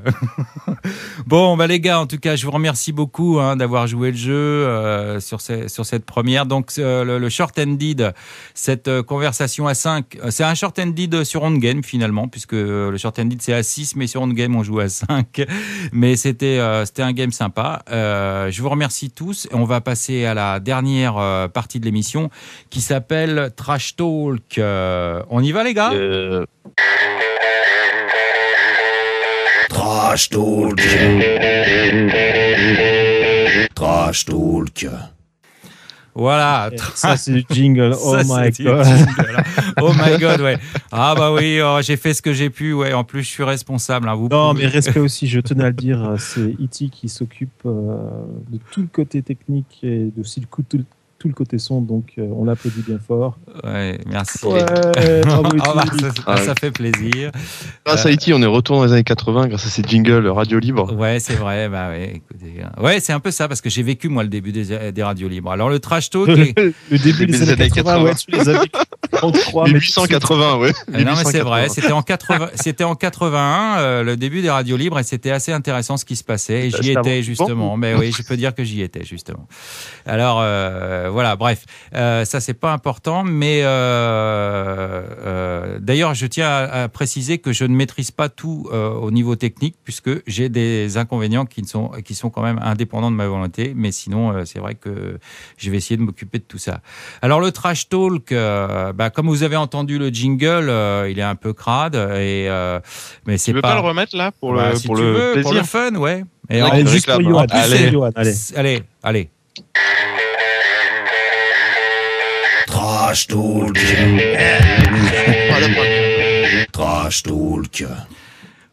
B: Bon, les gars, en tout cas, je vous remercie beaucoup d'avoir joué le jeu sur cette première. Donc, le short ended, cette conversation à 5, c'est un short ended sur on-game finalement, puisque le short ended c'est à 6, mais sur on-game on joue à 5. Mais c'était un game sympa. Je vous remercie tous et on va passer à la dernière partie de l'émission qui s'appelle Trash Talk. On y va les gars
F: Trash Talk. Trash Talk.
B: Voilà.
A: Ça, c'est du jingle. Oh my god.
B: Oh my god, ouais. Ah bah oui, j'ai fait ce que j'ai pu. Ouais. En plus, je suis responsable. Hein.
A: Mais respect aussi, je tenais à le dire. C'est E.T. qui s'occupe de tout le côté technique et aussi tout le côté son, donc on l'applaudit bien fort.
B: Ouais, merci.
A: Ouais,
B: ça fait plaisir.
C: Grâce à E.T., on est retourné dans les années 80 grâce à ces jingles radio libres.
B: Ouais, c'est vrai. Écoutez, c'est un peu ça parce que j'ai vécu moi le début des radios libres. Alors le trash talk,
A: le début des années 80, ouais, tu les as vécu.
C: 1880, ouais.
B: Non mais c'est vrai, c'était en 81 le début des radios libres et c'était assez intéressant ce qui se passait. Et j'y étais justement. Mais oui, je peux dire que j'y étais justement. Alors voilà, bref, ça c'est pas important, mais d'ailleurs je tiens à préciser que je ne maîtrise pas tout au niveau technique puisque j'ai des inconvénients qui sont quand même indépendants de ma volonté, mais sinon c'est vrai que je vais essayer de m'occuper de tout ça. Alors le trash talk, comme vous avez entendu le jingle, il est un peu crade mais c'est
G: pas. Tu veux pas le remettre là pour le
B: si pour tu le veux, plaisir, pour le fun, ouais.
A: Et allez, juste pour Johan.
B: Allez.
F: Trash Talk. Trash Talk.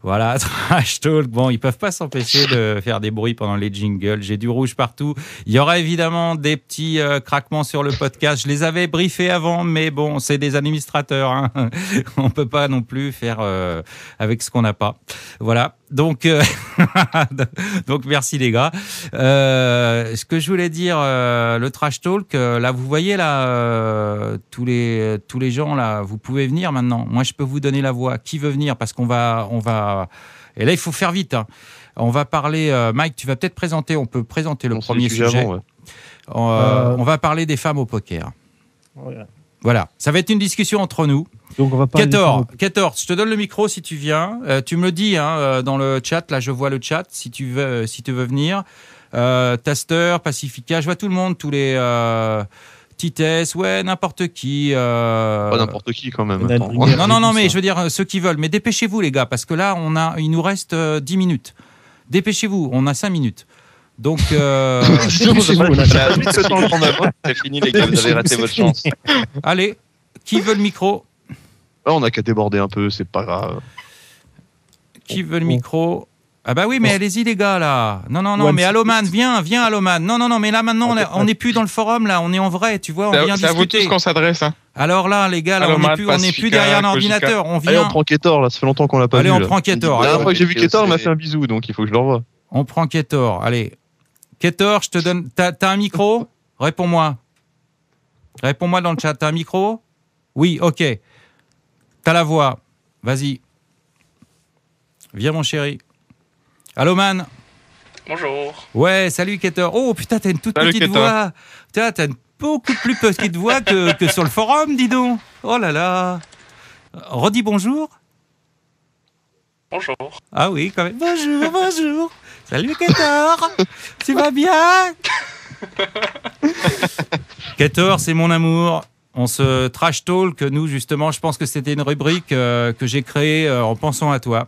B: Voilà, Trash Talk. Bon, ils peuvent pas s'empêcher de faire des bruits pendant les jingles. J'ai du rouge partout. Il y aura évidemment des petits craquements sur le podcast. Je les avais briefés avant, mais bon, c'est des administrateurs. Hein. On peut pas non plus faire avec ce qu'on n'a pas. Voilà. Donc merci les gars. Ce que je voulais dire, le Trash Talk, là vous voyez là tous les gens là, vous pouvez venir maintenant. Moi je peux vous donner la voix. Qui veut venir? Parce qu'on va Et là, il faut faire vite. Hein. On va parler, Mike, tu vas peut-être présenter, on peut présenter le premier sujet. Avant, ouais. On va parler des femmes au poker. Voilà, ça va être une discussion entre nous.
A: Donc on va parler
B: Ketor, je te donne le micro si tu viens. Tu me le dis dans le chat, là je vois le chat, si tu veux venir. Taster, Pacifica, je vois tout le monde, tous les Tites, ouais, n'importe qui.
C: Pas n'importe qui quand même.
B: Non, mais je veux dire ceux qui veulent. Mais dépêchez-vous les gars, parce que là il nous reste 10 minutes. Dépêchez-vous, on a 5 minutes. Donc,
D: c'est fini les gars, vous avez raté votre chance.
B: Allez, qui veut le micro?
C: On n'a qu'à déborder un peu, c'est pas grave.
B: Qui veut le micro? Ah bah oui, mais allez-y les gars là. Non, mais Alloman, viens Alloman. Non, mais là maintenant on n'est plus dans le forum là, on est en vrai, tu vois, on vient discuter.
G: C'est à vous tous qu'on s'adresse. Hein.
B: Alors là les gars, là, on n'est plus derrière un ordinateur, on vient.
C: Allez, on prend Ketor là, ça fait longtemps qu'on l'a pas vu.
B: Allez, on prend Ketor.
C: La dernière fois que j'ai vu Ketor, il m'a fait un bisou, donc il faut que je le revoie.
B: On prend Ketor, allez. Ketor, je te donne. T'as un micro? Réponds-moi. Réponds-moi dans le chat. T'as un micro? Oui, ok. T'as la voix. Vas-y. Viens, mon chéri. Allô, man.
H: Bonjour.
B: Ouais, salut, Ketor. Oh, putain, t'as une toute petite voix. Putain, t'as une beaucoup plus petite voix que sur le forum, dis donc. Oh là là. Redis bonjour.
H: Bonjour.
B: Ah oui, quand même. Bonjour. Salut Ketor, tu vas bien? Ketor, c'est mon amour. On se trash talk, nous justement, je pense que c'était une rubrique que j'ai créée en pensant à toi.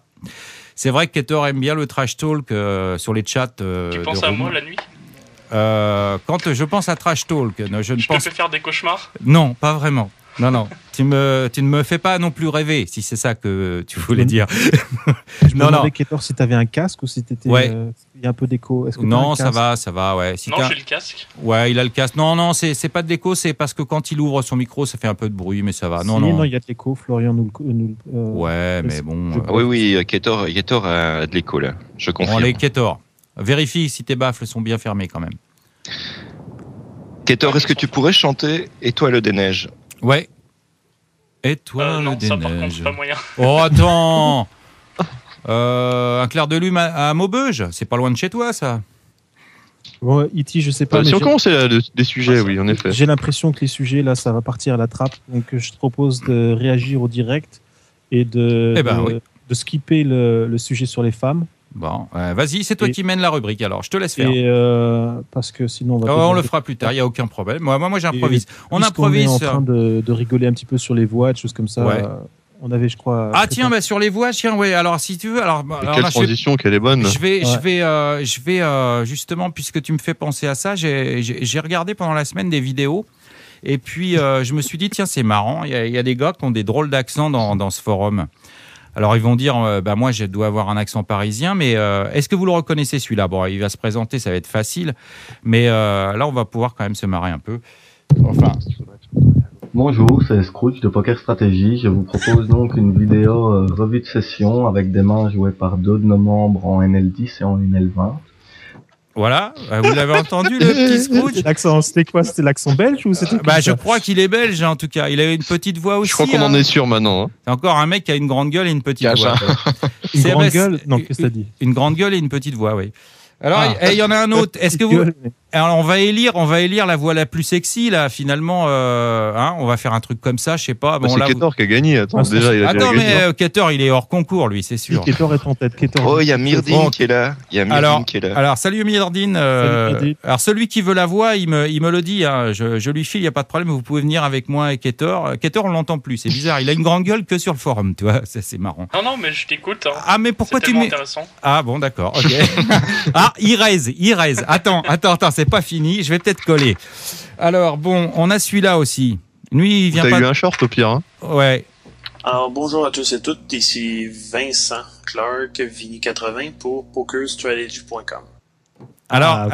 B: C'est vrai que Ketor aime bien le trash talk sur les chats.
H: Tu penses à moi la nuit?
B: Quand je pense à trash talk, je te
H: fais faire des cauchemars?
B: Non, pas vraiment. Non. Tu ne me fais pas non plus rêver, si c'est ça que tu voulais dire.
A: Je me demandais, Ketor, si tu avais un casque ou si tu étais. Il y a un peu d'écho.
B: Non, ça va, ouais.
H: Non, j'ai le casque.
B: Ouais, il a le casque. Non, c'est pas de l'écho, c'est parce que quand il ouvre son micro, ça fait un peu de bruit, mais ça va. Non,
A: il y a de l'écho. Florian nous.
B: Ouais, mais bon.
D: Oui, Ketor a de l'écho là. Je confirme.
B: Bon, allez, Ketor, vérifie si tes baffles sont bien fermés quand même.
D: Ketor, est-ce que tu pourrais chanter Étoile des neiges?
B: Ouais. Étoile
H: non,
B: des
H: ça,
B: neiges.
H: par contre, c'est pas moyen.
B: Oh, attends. Un clair de lune à Maubeuge, c'est pas loin de chez toi, ça.
A: Bon, E.T., je sais pas.
C: Si on commence des sujets, oui, en effet.
A: J'ai l'impression que les sujets, là, ça va partir à la trappe. Donc, je te propose de réagir au direct et de skipper le sujet sur les femmes.
B: Bon, vas-y, c'est toi qui mène la rubrique, alors je te laisse faire.
A: Parce que sinon,
B: on le fera plus tard, il n'y a aucun problème. Moi j'improvise. On
A: improvise. On est en train de rigoler un petit peu sur les voix, des choses comme ça. Ouais. On avait, je crois.
B: Ah tiens, sur les voix, ouais. Alors si tu veux,
C: quelle transition, qu'elle est bonne.
B: Je vais justement, puisque tu me fais penser à ça, j'ai regardé pendant la semaine des vidéos. Et puis je me suis dit, tiens, c'est marrant. Il y a des gars qui ont des drôles d'accents dans ce forum. Alors ils vont dire, moi je dois avoir un accent parisien, mais est-ce que vous le reconnaissez celui-là? Bon, il va se présenter, ça va être facile, mais là on va pouvoir quand même se marrer un peu. Enfin.
I: Bonjour, c'est Scrooge de Poker Stratégie. Je vous propose donc une vidéo revue de session avec des mains jouées par deux de nos membres en NL10 et en NL20.
B: Voilà, vous l'avez entendu le petit Scrooge.
A: L'accent, c'était quoi? C'était l'accent belge ou c'était
B: je crois qu'il est belge en tout cas. Il a une petite voix aussi.
C: Je crois qu'on en est sûr maintenant.
B: C'est encore un mec qui a une grande gueule et une petite voix.
A: Une grande gueule? Non, qu'est-ce que t'as dit?
B: Une grande gueule et une petite voix, oui. Alors, il y en a un autre. Est-ce que vous... Alors, on va élire la voix la plus sexy, là, finalement. On va faire un truc comme ça, je sais pas.
C: Bon, c'est Ketor qui a gagné. Attends, déjà, il a
B: gagné. Mais Ketor, il est hors concours, lui, c'est sûr.
A: Ketor est en tête.
D: Il y a Myrdine qui est là.
B: Alors, salut Myrdine. Alors, celui qui veut la voix, il me le dit. Hein. Je lui file, il n'y a pas de problème. Vous pouvez venir avec moi et Ketor. Ketor, on l'entend plus. C'est bizarre. Il a une grande gueule que sur le forum, tu vois. C'est marrant.
H: Non, mais je t'écoute. Hein.
B: Ah, mais pourquoi
H: tu intéressant.
B: Ah, bon, d'accord. Ok. Ah, Irez. Attends, c'est pas fini. Je vais peut-être coller. Alors, bon, on a celui-là aussi. Lui, il vient
C: T'as eu un short au pire, hein?
B: Ouais.
J: Alors, bonjour à tous et toutes. Ici Vincent Clark, Vini80 pour PokerStrategy.com.
B: Alors,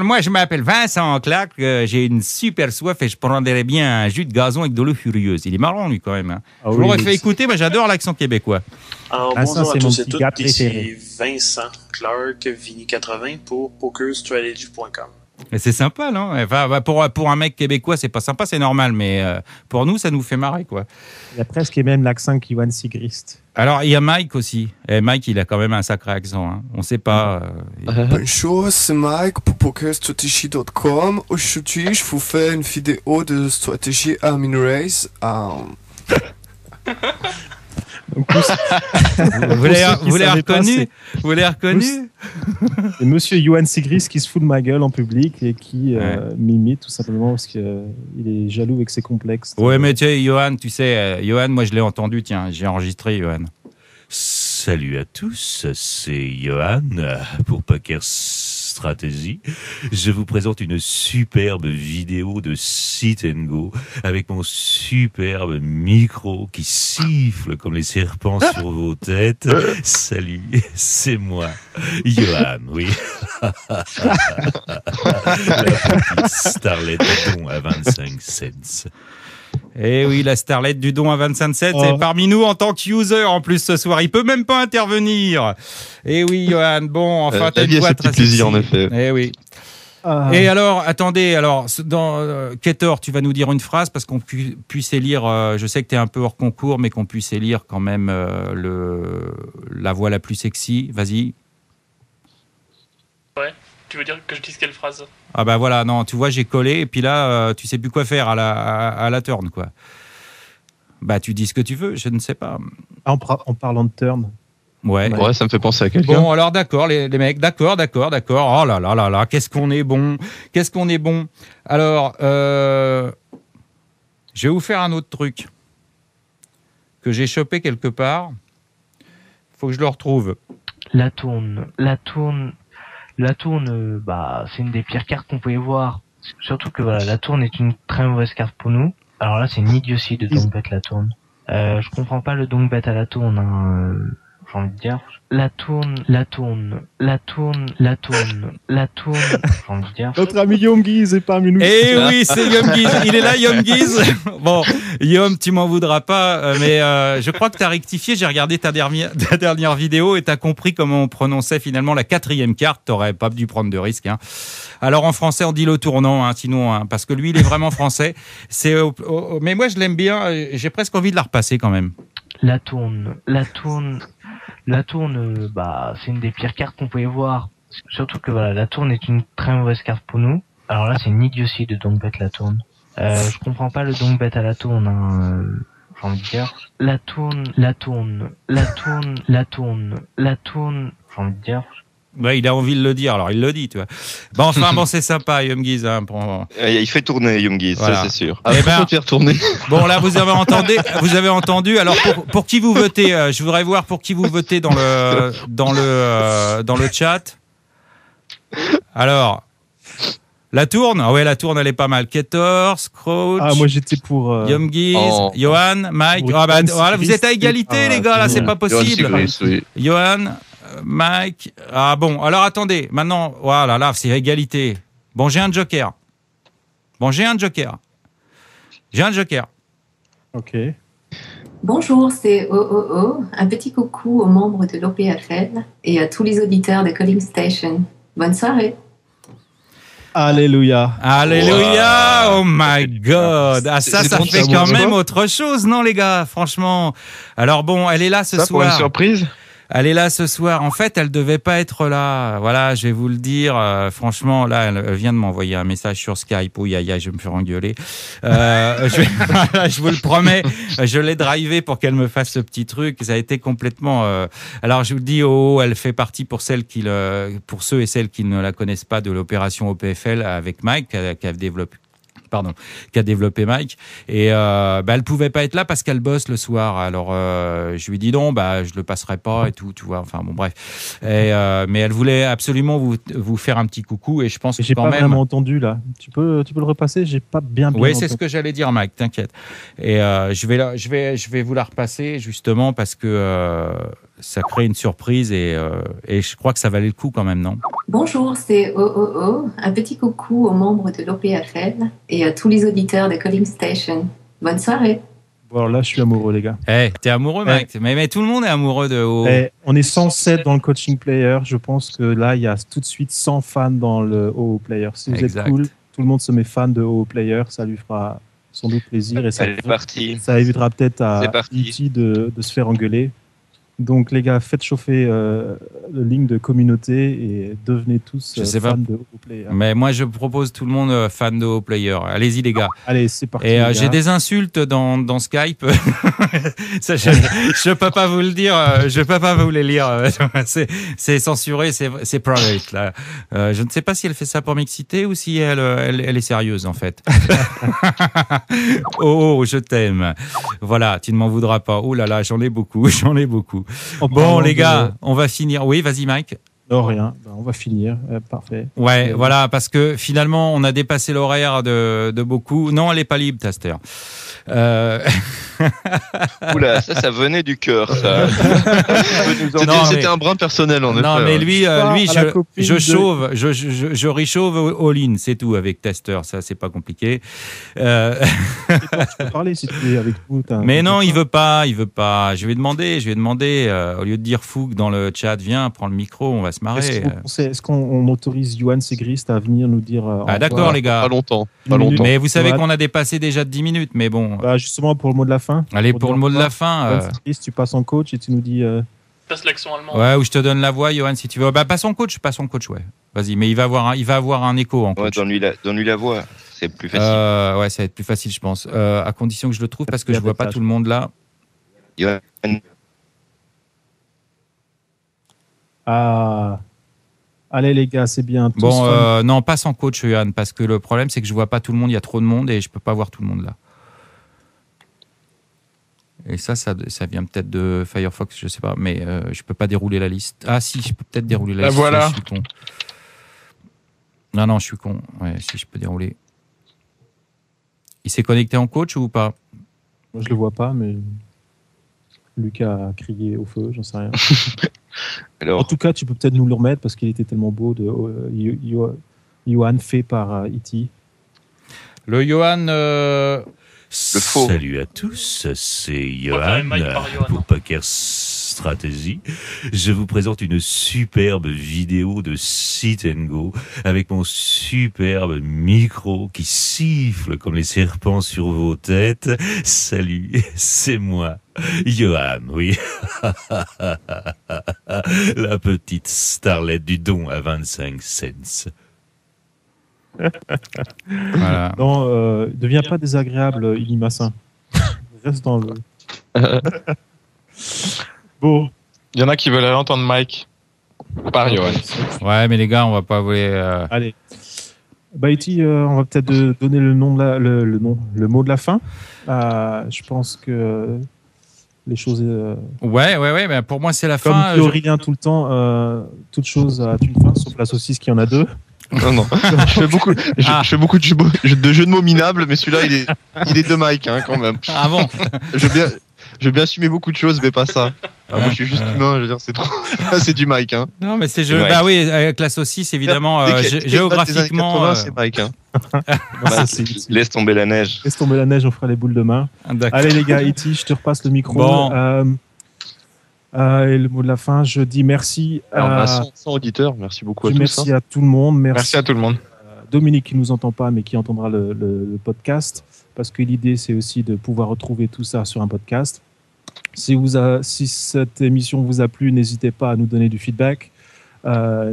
B: moi, je m'appelle Vincent Clark. J'ai une super soif et je prendrais bien un jus de gazon avec de l'eau furieuse. Il est marrant, lui, quand même. Hein. Je l'aurais fait écouter, mais j'adore l'accent québécois.
J: Alors, bonjour à tous et toutes. Ici Vincent Clark, Vini80 pour PokerStrategy.com.
B: Mais c'est sympa, non? Enfin, pour un mec québécois, c'est pas sympa, c'est normal, mais pour nous, ça nous fait marrer, quoi.
A: Il y a presque même l'accent qu'Iwan Sigrist.
B: Alors, il y a Mike aussi. Et Mike, il a quand même un sacré accent. Hein. On sait pas.
K: Bonjour, c'est Mike pour pokerstrategy.com. Aujourd'hui, je vous fais une vidéo de stratégie Armin Race.
B: Vous l'avez reconnu? Vous l'avez reconnu?
A: C'est Monsieur Johan Sigris qui se fout de ma gueule en public et qui m'imite tout simplement parce qu'il est jaloux avec ses complexes.
B: Ouais, mais tu sais, Johan, moi je l'ai entendu, tiens, j'ai enregistré Johan.
F: Salut à tous, c'est Johan pour Poker Strategy. Je vous présente une superbe vidéo de Sit and Go avec mon superbe micro qui siffle comme les serpents sur vos têtes. Salut, c'est moi, Johan, oui. La petite starlette don à 25 cents.
B: Eh oui, la starlette du don à 25 cents est parmi nous en tant qu'user en plus ce soir. Il peut même pas intervenir. Eh oui, Johan, bon, enfin, t'as une voix très
C: plaisir en effet.
B: Eh oui. Et alors, attendez, dans Ketor, tu vas nous dire une phrase parce qu'on puisse élire, je sais que tu es un peu hors concours, mais qu'on puisse élire quand même la voix la plus sexy. Vas-y.
H: Ouais, tu veux dire que je dise quelle phrase?
B: Ah bah voilà, non, tu vois, j'ai collé et puis là, tu sais plus quoi faire à la turn, quoi. Bah tu dis ce que tu veux, je ne sais pas.
A: En parlant de turn.
B: Ouais,
C: ça me fait penser à quelqu'un.
B: Bon, alors d'accord, les mecs, d'accord. Oh là là là là, qu'est-ce qu'on est bon. Alors, je vais vous faire un autre truc que j'ai chopé quelque part. Faut que je le retrouve.
L: La tourne, c'est une des pires cartes qu'on pouvait voir. Surtout que voilà, la tourne est une très mauvaise carte pour nous. Alors là, c'est une idiotie de donk bet la tourne. Je comprends pas le donk bet à la tourne, hein. J'ai envie de dire. La tourne. J'ai envie de dire.
A: Notre ami Yomgiz est parmi nous.
B: Eh oui, c'est Yomgiz. Il est là, Yomgiz. Bon, Yom, tu m'en voudras pas, mais je crois que tu as rectifié. J'ai regardé ta dernière vidéo et tu as compris comment on prononçait finalement la 4e carte. T'aurais pas dû prendre de risque. Hein. Alors en français, on dit le tournant, hein, sinon, hein, parce que lui, il est vraiment français. Mais moi, je l'aime bien. J'ai presque envie de la repasser quand même.
L: La tourne, c'est une des pires cartes qu'on pouvait voir. Surtout que voilà, la tourne est une très mauvaise carte pour nous. Alors là, c'est une idiotie de donk bet la tourne. Je comprends pas le donk bet à la tourne, hein. J'ai envie de dire. La tourne. J'ai envie de dire.
B: Ouais, il a envie de le dire, alors il le dit, tu vois. Bon, enfin, c'est sympa, Yomgiz. Hein,
D: il fait tourner Yomgiz, voilà. Ça c'est sûr.
B: Eh ben, faire tourner. Bon, là, vous avez entendu. Alors, pour qui vous votez je voudrais voir pour qui vous votez dans le chat. Alors, la tourne. Ah ouais, la tourne, elle est pas mal. Ketor, Scrooge.
A: Ah, moi j'étais pour
B: Yomgiz, Johan, Mike. Voilà, vous êtes à égalité, les gars. Là, c'est pas possible. Johan. Mike, bon, alors attendez, maintenant, voilà, là, c'est égalité. Bon, j'ai un joker.
A: Ok.
M: Bonjour, c'est OOO. Un petit coucou aux membres de l'OPFL et à tous les auditeurs de Calling Station. Bonne soirée.
A: Alléluia.
B: Wow. Oh my God. Ah, ça fait quand même autre chose, non, les gars, franchement. Alors bon, elle est là ce soir.
G: Pour une surprise?
B: Elle est là ce soir. En fait, elle devait pas être là. Voilà, je vais vous le dire. Franchement, là, elle vient de m'envoyer un message sur Skype. Oui, aïe, je vais me faire engueuler. Je vous le promets. Je l'ai drivé pour qu'elle me fasse ce petit truc. Ça a été complètement. Alors, je vous le dis, elle fait partie pour ceux et celles qui ne la connaissent pas de l'opération OPFL avec Mike, qui a développé Mike, et elle pouvait pas être là parce qu'elle bosse le soir. Alors je lui dis non, je le passerai pas et tout, tu vois. Enfin bon, bref. Mais elle voulait absolument vous faire un petit coucou, et je pense que
A: j'ai pas vraiment entendu là. Tu peux le repasser? J'ai pas bien.
B: Oui, c'est ce que j'allais dire, Mike. T'inquiète. Et je vais vous la repasser justement parce que ça crée une surprise et je crois que ça valait le coup quand même, non?
M: Bonjour, c'est OOO. Un petit coucou aux membres de l'OPFL et à tous les auditeurs de Calling Station. Bonne soirée.
A: Bon, alors là, je suis amoureux, les gars.
B: T'es amoureux, Mike? Mais tout le monde est amoureux de OOO.
A: On est 107 dans le coaching player. Je pense que là, il y a tout de suite 100 fans dans le OO player. Si vous êtes cool, tout le monde se met fan de OO player. Ça lui fera sans doute plaisir. Et ça évitera peut-être à Iti de se faire engueuler. Donc les gars, faites chauffer le link de communauté et devenez tous fans de HoPlayer.
B: Mais moi je propose tout le monde fan de HoPlayer. Allez-y les gars.
A: Allez, c'est parti.
B: Et j'ai des insultes dans Skype. Ça, je peux pas vous le dire, je peux pas vous les lire. C'est censuré, c'est private là. Je ne sais pas si elle fait ça pour m'exciter ou si elle est sérieuse en fait. Oh, je t'aime. Voilà, tu ne m'en voudras pas. Oh là là, j'en ai beaucoup. Bon, les gars, on va finir. Oui, vas-y, Mike.
A: Non, rien. On va finir. Parfait.
B: Ouais, voilà, parce que finalement, on a dépassé l'horaire de beaucoup. Non, elle est pas libre, Taster.
D: Oula, ça venait du cœur, ça.
C: C'était un brin personnel, en effet.
B: Non, mais lui, je réchauffe all-in, c'est tout, avec Taster. Ça, c'est pas compliqué.
A: Tu peux parler si tu es avec nous.
B: Mais non, il veut pas. Je vais demander, au lieu de dire Foug dans le chat, viens, prends le micro, on va se marrer.
A: Est-ce qu'on autorise Johan Segrist à venir nous dire
B: d'accord, les gars.
C: Pas longtemps.
B: Mais vous savez qu'on a dépassé déjà de 10 minutes, mais bon.
A: Justement, pour le mot de la fin.
B: Allez, pour le mot de la fin.
A: Tu passes en coach et tu nous dis.
H: Passe l'accent allemand.
B: Ouais, ou je te donne la voix, Johan, si tu veux. Passe en coach, ouais. Vas-y, mais il va avoir un écho en coach.
D: Donne-lui la voix, c'est plus facile.
B: Ouais, ça va être plus facile, je pense. À condition que je le trouve, parce que je vois pas tout le monde là.
D: Johan.
A: Allez les gars, c'est bien.
B: Bon, non, passe en coach, Johan, parce que le problème, c'est que je vois pas tout le monde, il y a trop de monde et je peux pas voir tout le monde là. Et ça vient peut-être de Firefox, je sais pas, mais je peux pas dérouler la liste. Ah si, je peux peut-être dérouler la liste.
G: Voilà.
B: Je suis con. Non, je suis con. Ouais, si je peux dérouler. Il s'est connecté en coach ou pas?
A: Moi, je le vois pas, mais Lucas a crié au feu, j'en sais rien.
D: Alors...
A: En tout cas, tu peux peut-être nous le remettre parce qu'il était tellement beau de Johan fait par E.T.
B: Le Johan...
F: Salut à tous, c'est Johan pour Poker Strategy. Je vous présente une superbe vidéo de Sit & Go avec mon superbe micro qui siffle comme les serpents sur vos têtes. Salut, c'est moi, Johan, oui. La petite starlette du don à 25 cents.
A: Voilà. Non, deviens pas désagréable, Ilimassin. Reste dans le. Bon.
G: Il y en a qui veulent entendre Mike. Par Johan.
B: Ouais, mais les gars, on va pas voler.
A: Allez. Iti, on va peut-être donner le nom le mot de la fin. Je pense que les choses.
B: Ouais, mais pour moi c'est la
A: fin. Comme dit Aurélien tout le temps, toute chose a une fin, sauf la saucisse qui en a deux.
C: Non. Je fais beaucoup de jeux de mots minables, mais celui-là, il est de Mike, hein, quand même.
B: Ah bon?
C: Je veux bien assumer beaucoup de choses, mais pas ça. Moi, je suis juste humain, je veux dire, c'est trop. C'est du Mike, hein.
B: Non, mais c'est bah oui, avec la saucisse, évidemment, géographiquement.
C: C'est Mike, hein.
D: Laisse tomber la neige.
A: Laisse tomber la neige, on fera les boules de main. Allez, les gars, Iti, je te repasse le micro.
B: Bon.
A: Et le mot de la fin, je dis merci
C: à 100 auditeurs, merci beaucoup à tous.
A: Merci à tout le monde.
G: Merci à tout le monde.
A: Dominique qui nous entend pas, mais qui entendra le podcast, parce que l'idée c'est aussi de pouvoir retrouver tout ça sur un podcast. Si cette émission vous a plu, n'hésitez pas à nous donner du feedback.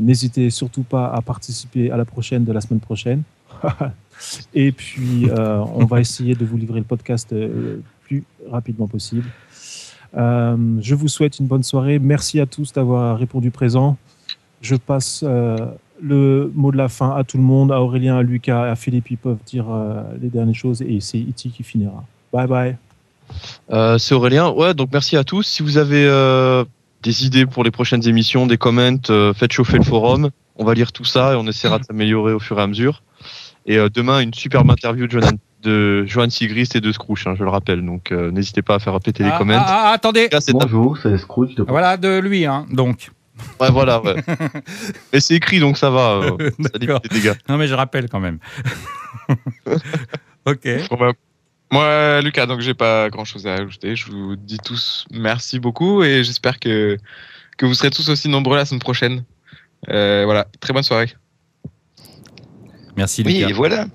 A: N'hésitez surtout pas à participer à la prochaine de la semaine prochaine. Et puis on va essayer de vous livrer le podcast le plus rapidement possible. Je vous souhaite une bonne soirée. Merci à tous d'avoir répondu présent. Je passe le mot de la fin à tout le monde, à Aurélien, à Lucas, à Philippe. Ils peuvent dire les dernières choses et c'est Iti qui finira. Bye bye.
C: C'est Aurélien. Ouais, donc merci à tous. Si vous avez des idées pour les prochaines émissions, des comments, faites chauffer le forum. On va lire tout ça et on essaiera de s'améliorer au fur et à mesure. Et demain, une superbe interview de Johan Segrist et de Scrooge, hein, je le rappelle. Donc, n'hésitez pas à faire péter les comments.
B: Attendez.
C: Là,
I: Bonjour, c'est Scrooge.
B: Voilà, de lui, hein, donc.
C: Ouais, voilà, ouais. Et c'est écrit, donc ça va. Ça limite les dégâts.
B: Non, mais je rappelle quand même. Ok.
G: Bon, bah, moi, Lucas, donc j'ai pas grand-chose à ajouter. Je vous dis tous merci beaucoup et j'espère que vous serez tous aussi nombreux la semaine prochaine. Voilà, très bonne soirée.
B: Merci, Lucas.
D: Oui, voilà.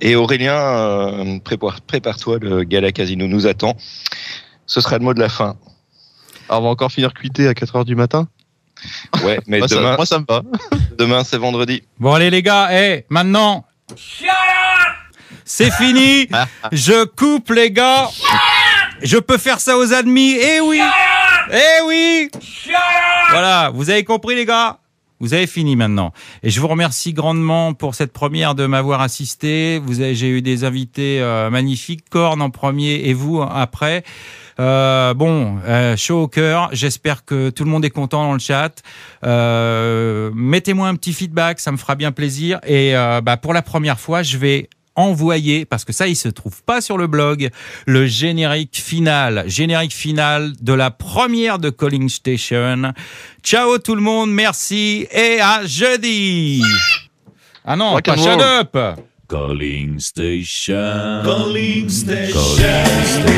D: Et Aurélien, prépare-toi, le Gala Casino nous attend. Ce sera le mot de la fin.
C: Alors, on va encore finir cuité à 4h du matin.
D: Ouais, mais
C: demain, moi ça me va.
D: Demain, c'est vendredi.
B: Bon, allez, les gars, maintenant. C'est fini. Je coupe, les gars. Je peux faire ça aux admis. Eh oui. Voilà, vous avez compris, les gars? Vous avez fini maintenant. Et je vous remercie grandement pour cette première de m'avoir assisté. J'ai eu des invités magnifiques, Korn en premier et vous après. Chaud au cœur. J'espère que tout le monde est content dans le chat. Mettez-moi un petit feedback, ça me fera bien plaisir. Et pour la première fois, je vais envoyer, parce que ça, il se trouve pas sur le blog, le générique final de la première de Calling Station. Ciao tout le monde, merci et à jeudi. Ah non, pas shut up.
F: Calling Station. Calling Station.
N: Calling Station.